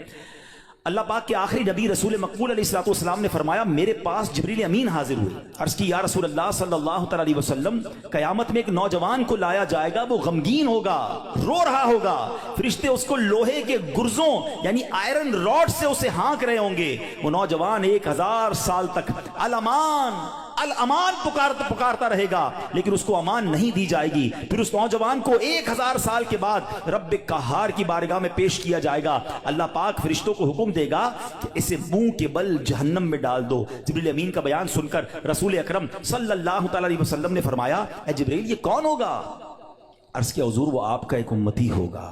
اللہ پاک کے آخری نبی رسول مقبول علیہ الصلوۃ والسلام نے فرمایا میرے پاس جبریل امین حاضر ہوئے، عرض کی یا رسول اللہ صلی اللہ تعالی علیہ وسلم، قیامت میں ایک نوجوان کو لایا جائے گا، وہ غمگین ہوگا، رو رہا ہوگا، فرشتے اس کو لوہے کے گرزوں یعنی آئرن راڈ سے اسے ہانک رہے ہوں گے، وہ نوجوان 1000 سال تک الامان الامان پکارتا رہے گا، لیکن اس کو امان نہیں دی جائے گی۔ پھر اس نوجوان کو 1000 سال کے بعد رب قہار کی بارگاہ میں پیش کیا جائے گا، اللہ پاک فرشتوں کو حکم دے گا کہ اسے منہ کے بل جہنم میں ڈال دو۔ جبریل امین کا بیان سن کر رسول اکرم صلی اللہ تعالی علیہ وسلم نے فرمایا اے جبریل یہ کون ہوگا؟ عرض کیا حضور وہ آپ کا ایک امتی ہوگا۔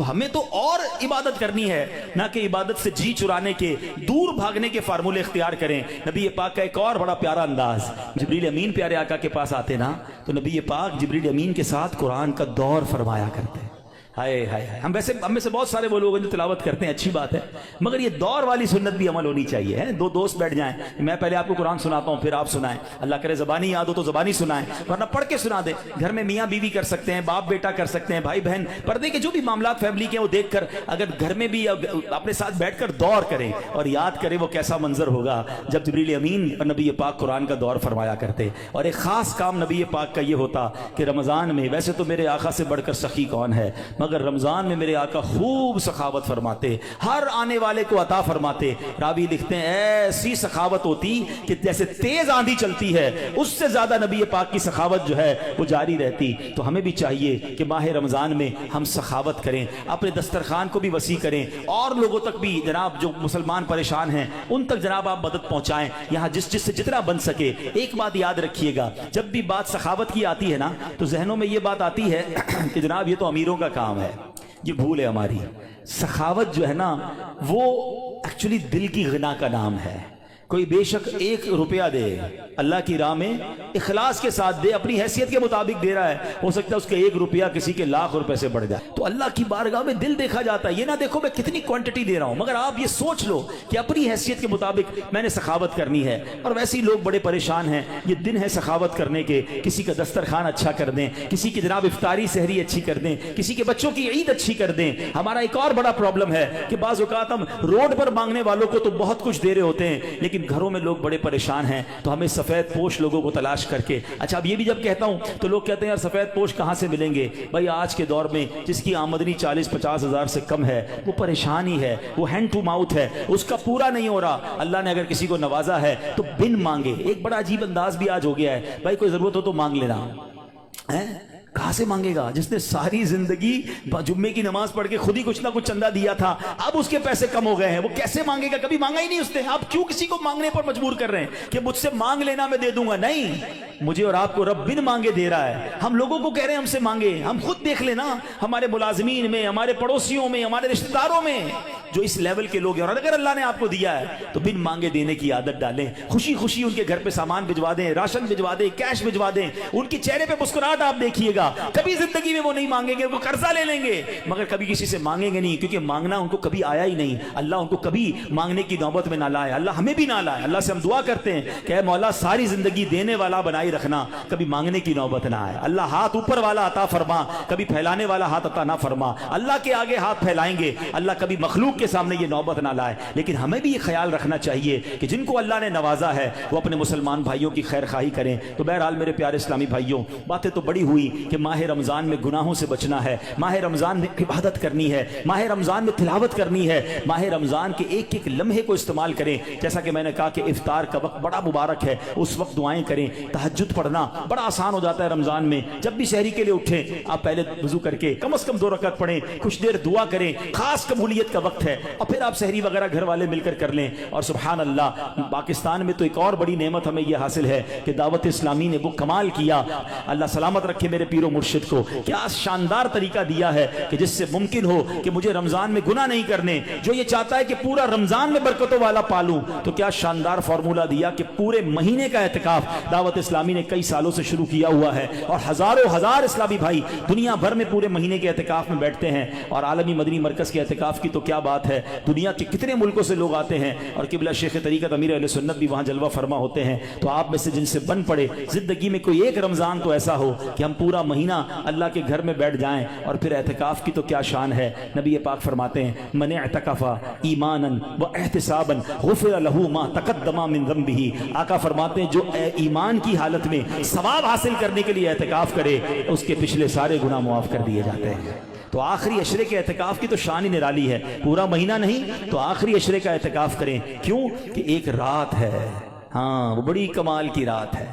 تو ہمیں تو اور عبادت کرنی ہے، نہ کہ عبادت سے جی چرانے کے، دور بھاگنے کے فارمولے اختیار کریں۔ نبی پاک کا ایک اور بڑا پیارا انداز، جبریل امین پیارے آقا کے پاس آتے نا تو نبی پاک جبریل امین کے ساتھ قرآن کا دور فرمایا کرتے ہیں۔ ہائے ہائے ہائے، ہم میں سے بہت سارے وہ لوگ ہیں جو تلاوت کرتے ہیں، اچھی بات ہے، مگر یہ دور والی سنت بھی عمل ہونی چاہیے ہے۔ دو دوست بیٹھ جائیں، میں پہلے آپ کو قرآن سناتا ہوں پھر آپ سنائیں، اللہ کرے زبانی یاد ہو تو زبانی سنائیں، ورنہ پڑھ کے سنا دیں۔ گھر میں میاں بیوی کر سکتے ہیں، باپ بیٹا کر سکتے ہیں، بھائی بہن، پردے کے جو بھی معاملات فیملی کے ہیں وہ دیکھ کر اگر گھر میں بھی اپنے ساتھ بیٹھ کر دور کریں اور یاد کریں وہ کیسا منظر ہوگا جب جبریل امین اور نبی پاک قرآن کا دور فرمایا کرتے۔ اور ایک خاص کام نبی پاک کا یہ ہوتا کہ رمضان میں، ویسے تو میرے آقا سے بڑھ کر سخی کون ہے، مگر رمضان میں میرے آقا خوب سخاوت فرماتے، ہر آنے والے کو عطا فرماتے۔ راوی لکھتے ہیں ایسی سخاوت ہوتی کہ جیسے تیز آندھی چلتی ہے اس سے زیادہ نبی پاک کی سخاوت جو ہے وہ جاری رہتی۔ تو ہمیں بھی چاہیے کہ ماہ رمضان میں ہم سخاوت کریں، اپنے دسترخوان کو بھی وسیع کریں، اور لوگوں تک بھی جناب جو مسلمان پریشان ہیں ان تک جناب آپ مدد پہنچائیں، یہاں جس سے جتنا بن سکے۔ ایک بات یاد رکھیے گا، جب بھی بات سخاوت کی آتی ہے نا تو ذہنوں میں یہ بات آتی ہے کہ جناب یہ تو امیروں کا کام ہے، یہ بھول ہے ہماری۔ سخاوت جو ہے نا وہ ایکچولی دل کی غنا کا نام ہے۔ کوئی بے شک 1 روپیہ دے اللہ کی راہ میں اخلاص کے ساتھ دے، اپنی حیثیت کے مطابق دے رہا ہے، ہو سکتا ہے اس کے 1 روپیہ کسی کے لاکھ روپے سے بڑھ جائے، تو اللہ کی بارگاہ میں دل دیکھا جاتا ہے۔ یہ نہ دیکھو میں کتنی کوانٹٹی دے رہا ہوں، مگر آپ یہ سوچ لو کہ اپنی حیثیت کے مطابق میں نے سخاوت کرنی ہے۔ اور ویسے ہی لوگ بڑے پریشان ہیں، یہ دن ہے سخاوت کرنے کے، کسی کا دسترخوان اچھا کر دیں، کسی کی جناب افطاری سحری اچھی کر دیں، کسی کے بچوں کی عید اچھی کر دیں۔ ہمارا ایک اور بڑا پرابلم ہے کہ بعض اوقات ہم روڈ پر مانگنے والوں کو تو بہت کچھ دے رہے ہوتے ہیں، لیکن گھروں میں لوگ بڑے پریشان ہیں، تو ہمیں سفید پوش لوگوں کو تلاش کر کے، اچھا اب یہ بھی جب کہتا ہوں تو لوگ کہتے ہیں یار سفید پوش کہاں سے ملیں گے؟ بھائی آج کے دور میں جس کی آمدنی 40-50 ہزار سے کم ہے وہ پریشان ہی ہے، وہ ہینڈ ٹو ماؤتھ ہے، اس کا پورا نہیں ہو رہا۔ اللہ نے اگر کسی کو نوازا ہے تو بن مانگے، ایک بڑا عجیب انداز بھی آج ہو گیا ہے، بھائی کوئی ضرورت ہو تو مانگ لینا ہے۔ کہاں سے مانگے گا؟ جس نے ساری زندگی جمعے کی نماز پڑھ کے خود ہی کچھ نہ کچھ چندہ دیا تھا، اب اس کے پیسے کم ہو گئے ہیں، وہ کیسے مانگے گا؟ کبھی مانگا ہی نہیں اس نے۔ آپ کیوں کسی کو مانگنے پر مجبور کر رہے ہیں کہ مجھ سے مانگ لینا میں دے دوں گا؟ نہیں، مجھے اور آپ کو رب بن مانگے دے رہا ہے۔ ہم لوگوں کو کہہ رہے ہیں ہم سے مانگے، ہم خود دیکھ لینا ہمارے ملازمین میں، ہمارے پڑوسیوں میں، ہمارے رشتہ داروں میں جو اس لیول کے لوگ ہیں، اور اگر اللہ نے آپ کو دیا ہے تو بن مانگے دینے کی عادت ڈالیں۔ خوشی خوشی ان کے گھر پہ سامان بھجوا دیں، راشن بھجوا دیں، کیش بھجوا دیں، ان کے چہرے پہ مسکراہٹ آپ دیکھیے گا۔ کبھی زندگی میں وہ نہیں مانگیں گے، وہ قرضہ لے لیں گے مگر کبھی کسی سے مانگیں گے نہیں، کیونکہ مانگنا ان کو کبھی آیا ہی نہیں۔ اللہ ان کو کبھی مانگنے کی نوبت میں نہ لائے، اللہ ہمیں بھی نہ لائے۔ اللہ سے ہم دعا کرتے ہیں کہ اے مولا ساری زندگی دینے والا بنائی رکھنا، کبھی مانگنے کی نوبت نہ آئے۔ اللہ ہاتھ اوپر والا عطا فرما، کبھی پھیلانے والا ہاتھ عطا نہ فرما۔ اللہ کے آگے ہاتھ پھیلائیں گے، اللہ کبھی مخلوق کے سامنے یہ نوبت نہ لائے۔ لیکن ہمیں بھی یہ خیال رکھنا چاہیے کہ جن کو اللہ نے نوازا ہے وہ اپنے مسلمان بھائیوں کی خیر خواہی کریں۔ تو بہرحال میرے پیارے اسلامی بھائیوں، باتیں تو بڑی ہوئی کہ ماہ رمضان میں گناہوں سے بچنا ہے، ماہ رمضان میں عبادت کرنی ہے، ماہ رمضان میں تلاوت کرنی ہے، ماہ رمضان کے ایک ایک لمحے کو استعمال کریں۔ جیسا کہ میں نے کہا کہ افطار کا وقت بڑا مبارک ہے، اس وقت دعائیں کریں۔ تہجد پڑھنا بڑا آسان ہو جاتا ہے رمضان میں، جب بھی سحری کے لیے اٹھیں آپ پہلے وضو کر کے کم از کم 2 رکعت پڑھیں، کچھ دیر دعا کریں، خاص قبولیت کا وقت ہے، اور پھر آپ سحری وغیرہ گھر والے مل کر کر لیں۔ اور سبحان اللہ، پاکستان میں تو ایک اور بڑی نعمت ہمیں یہ حاصل ہے کہ دعوت اسلامی نے وہ کمال کیا، اللہ سلامت رکھے میرے پیر و مرشد کو، کیا شاندار طریقہ دیا ہے کہ جس سے ممکن ہو کہ مجھے رمضان میں گناہ نہیں کرنے، جو یہ چاہتا ہے کہ پورا رمضان میں برکتوں والا پالوں، تو کیا شاندار فارمولہ دیا کہ پورے مہینے کا اعتکاف دعوت اسلامی نے کئی سالوں سے شروع کیا ہوا ہے، اور ہزاروں ہزار اسلامی بھائی دنیا بھر میں پورے مہینے کے اعتکاف میں بیٹھتے ہیں۔ اور عالمی مدنی مرکز کے اعتکاف کی تو کیا بات ہے، دنیا کے کتنے ملکوں سے لوگ آتے ہیں، اور قبلہ شیخ طریقت امیر اہل سنت بھی وہاں جلوہ فرما ہوتے ہیں۔ تو آپ میں سے جن سے بن پڑے زندگی میں کوئی ایک رمضان تو ایسا ہو کہ ہم پورا مہینہ اللہ کے گھر میں بیٹھ جائیں، اور پھر اعتکاف کی تو کیا شان ہے۔ نبی پاک فرماتے ہیں من اعتکف ایمانا و احتسابا غفر له ما تقدم من ذنبه۔ آقا فرماتے ہیں جو ایمان کی حالت میں ثواب حاصل کرنے کے لیے اعتکاف کرے اس کے پچھلے سارے گناہ معاف کر دیے جاتے ہیں۔ تو آخری عشرے کے اعتکاف کی تو شان ہی نرالی ہے، پورا مہینہ نہیں تو آخری عشرے کا اعتکاف کریں، کیوں کہ ایک رات ہے، ہاں وہ بڑی کمال کی رات ہے۔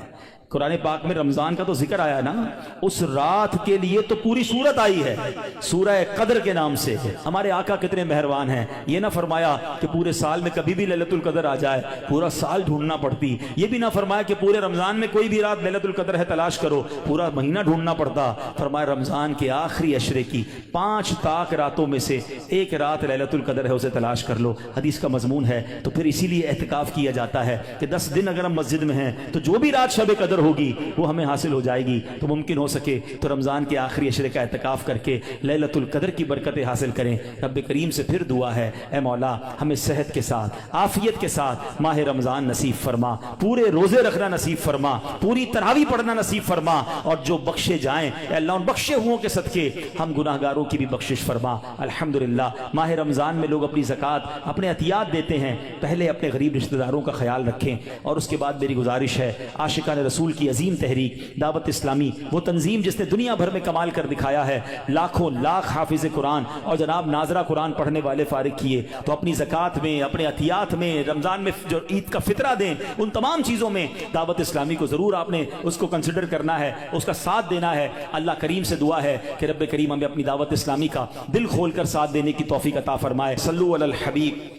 قرآن پاک میں رمضان کا تو ذکر آیا نا، اس رات کے لیے تو پوری سورت آئی ہے سورہ قدر کے نام سے۔ ہمارے آقا کتنے مہربان ہیں، یہ نہ فرمایا کہ پورے سال میں کبھی بھی لیلۃ القدر آ جائے، پورا سال ڈھونڈنا پڑتی، یہ بھی نہ فرمایا کہ پورے رمضان میں کوئی بھی رات لیلۃ القدر ہے تلاش کرو، پورا مہینہ ڈھونڈنا پڑتا۔ فرمایا رمضان کے آخری عشرے کی 5 طاق راتوں میں سے ایک رات لیلۃ القدر ہے، اسے تلاش کر لو، حدیث کا مضمون ہے۔ تو پھر اسی لیے اعتکاف کیا جاتا ہے کہ 10 دن اگر ہم مسجد میں ہیں تو جو بھی رات شب قدر ہوگی وہ ہمیں حاصل ہو جائے گی۔ تو ممکن ہو سکے تو رمضان کے آخری عشرے کا اعتکاف کر کے لیلۃ القدر کی برکتیں حاصل کریں۔ رب کریم سے پھر دعا ہے، اے مولا ہمیں صحت کے ساتھ عافیت کے ساتھ ماہ رمضان نصیب فرما، پورے روزے رکھنا نصیب فرما، پوری تراویح پڑھنا نصیب فرما، اور جو بخشے جائیں اے اللہ ان بخشے ہوں کے صدقے ہم گناہ گاروں کی بھی بخشش فرما۔ الحمدللہ ماہ رمضان میں لوگ اپنی زکوٰۃ اپنے عطیات دیتے ہیں، پہلے اپنے غریب رشتہ داروں کا خیال رکھیں، اور اس کے بعد میری گزارش ہے عاشقان رسول کی عظیم تحریک دعوت اسلامی، وہ تنظیم جس نے دنیا بھر میں کمال کر دکھایا ہے، لاکھوں لاکھ حافظ قرآن اور جناب ناظرہ قرآن پڑھنے والے فارغ کیے، تو اپنی زکوٰۃ میں، اپنے عطیات میں، رمضان میں جو عید کا فطرہ دیں، ان تمام چیزوں میں دعوت اسلامی کو ضرور آپ نے اس کو کنسیڈر کرنا ہے، اس کا ساتھ دینا ہے۔ اللہ کریم سے دعا ہے کہ رب کریم ہمیں اپنی دعوت اسلامی کا دل کھول کر ساتھ دینے کی توفیق عطا فرمائے۔ صلو علی الحبیب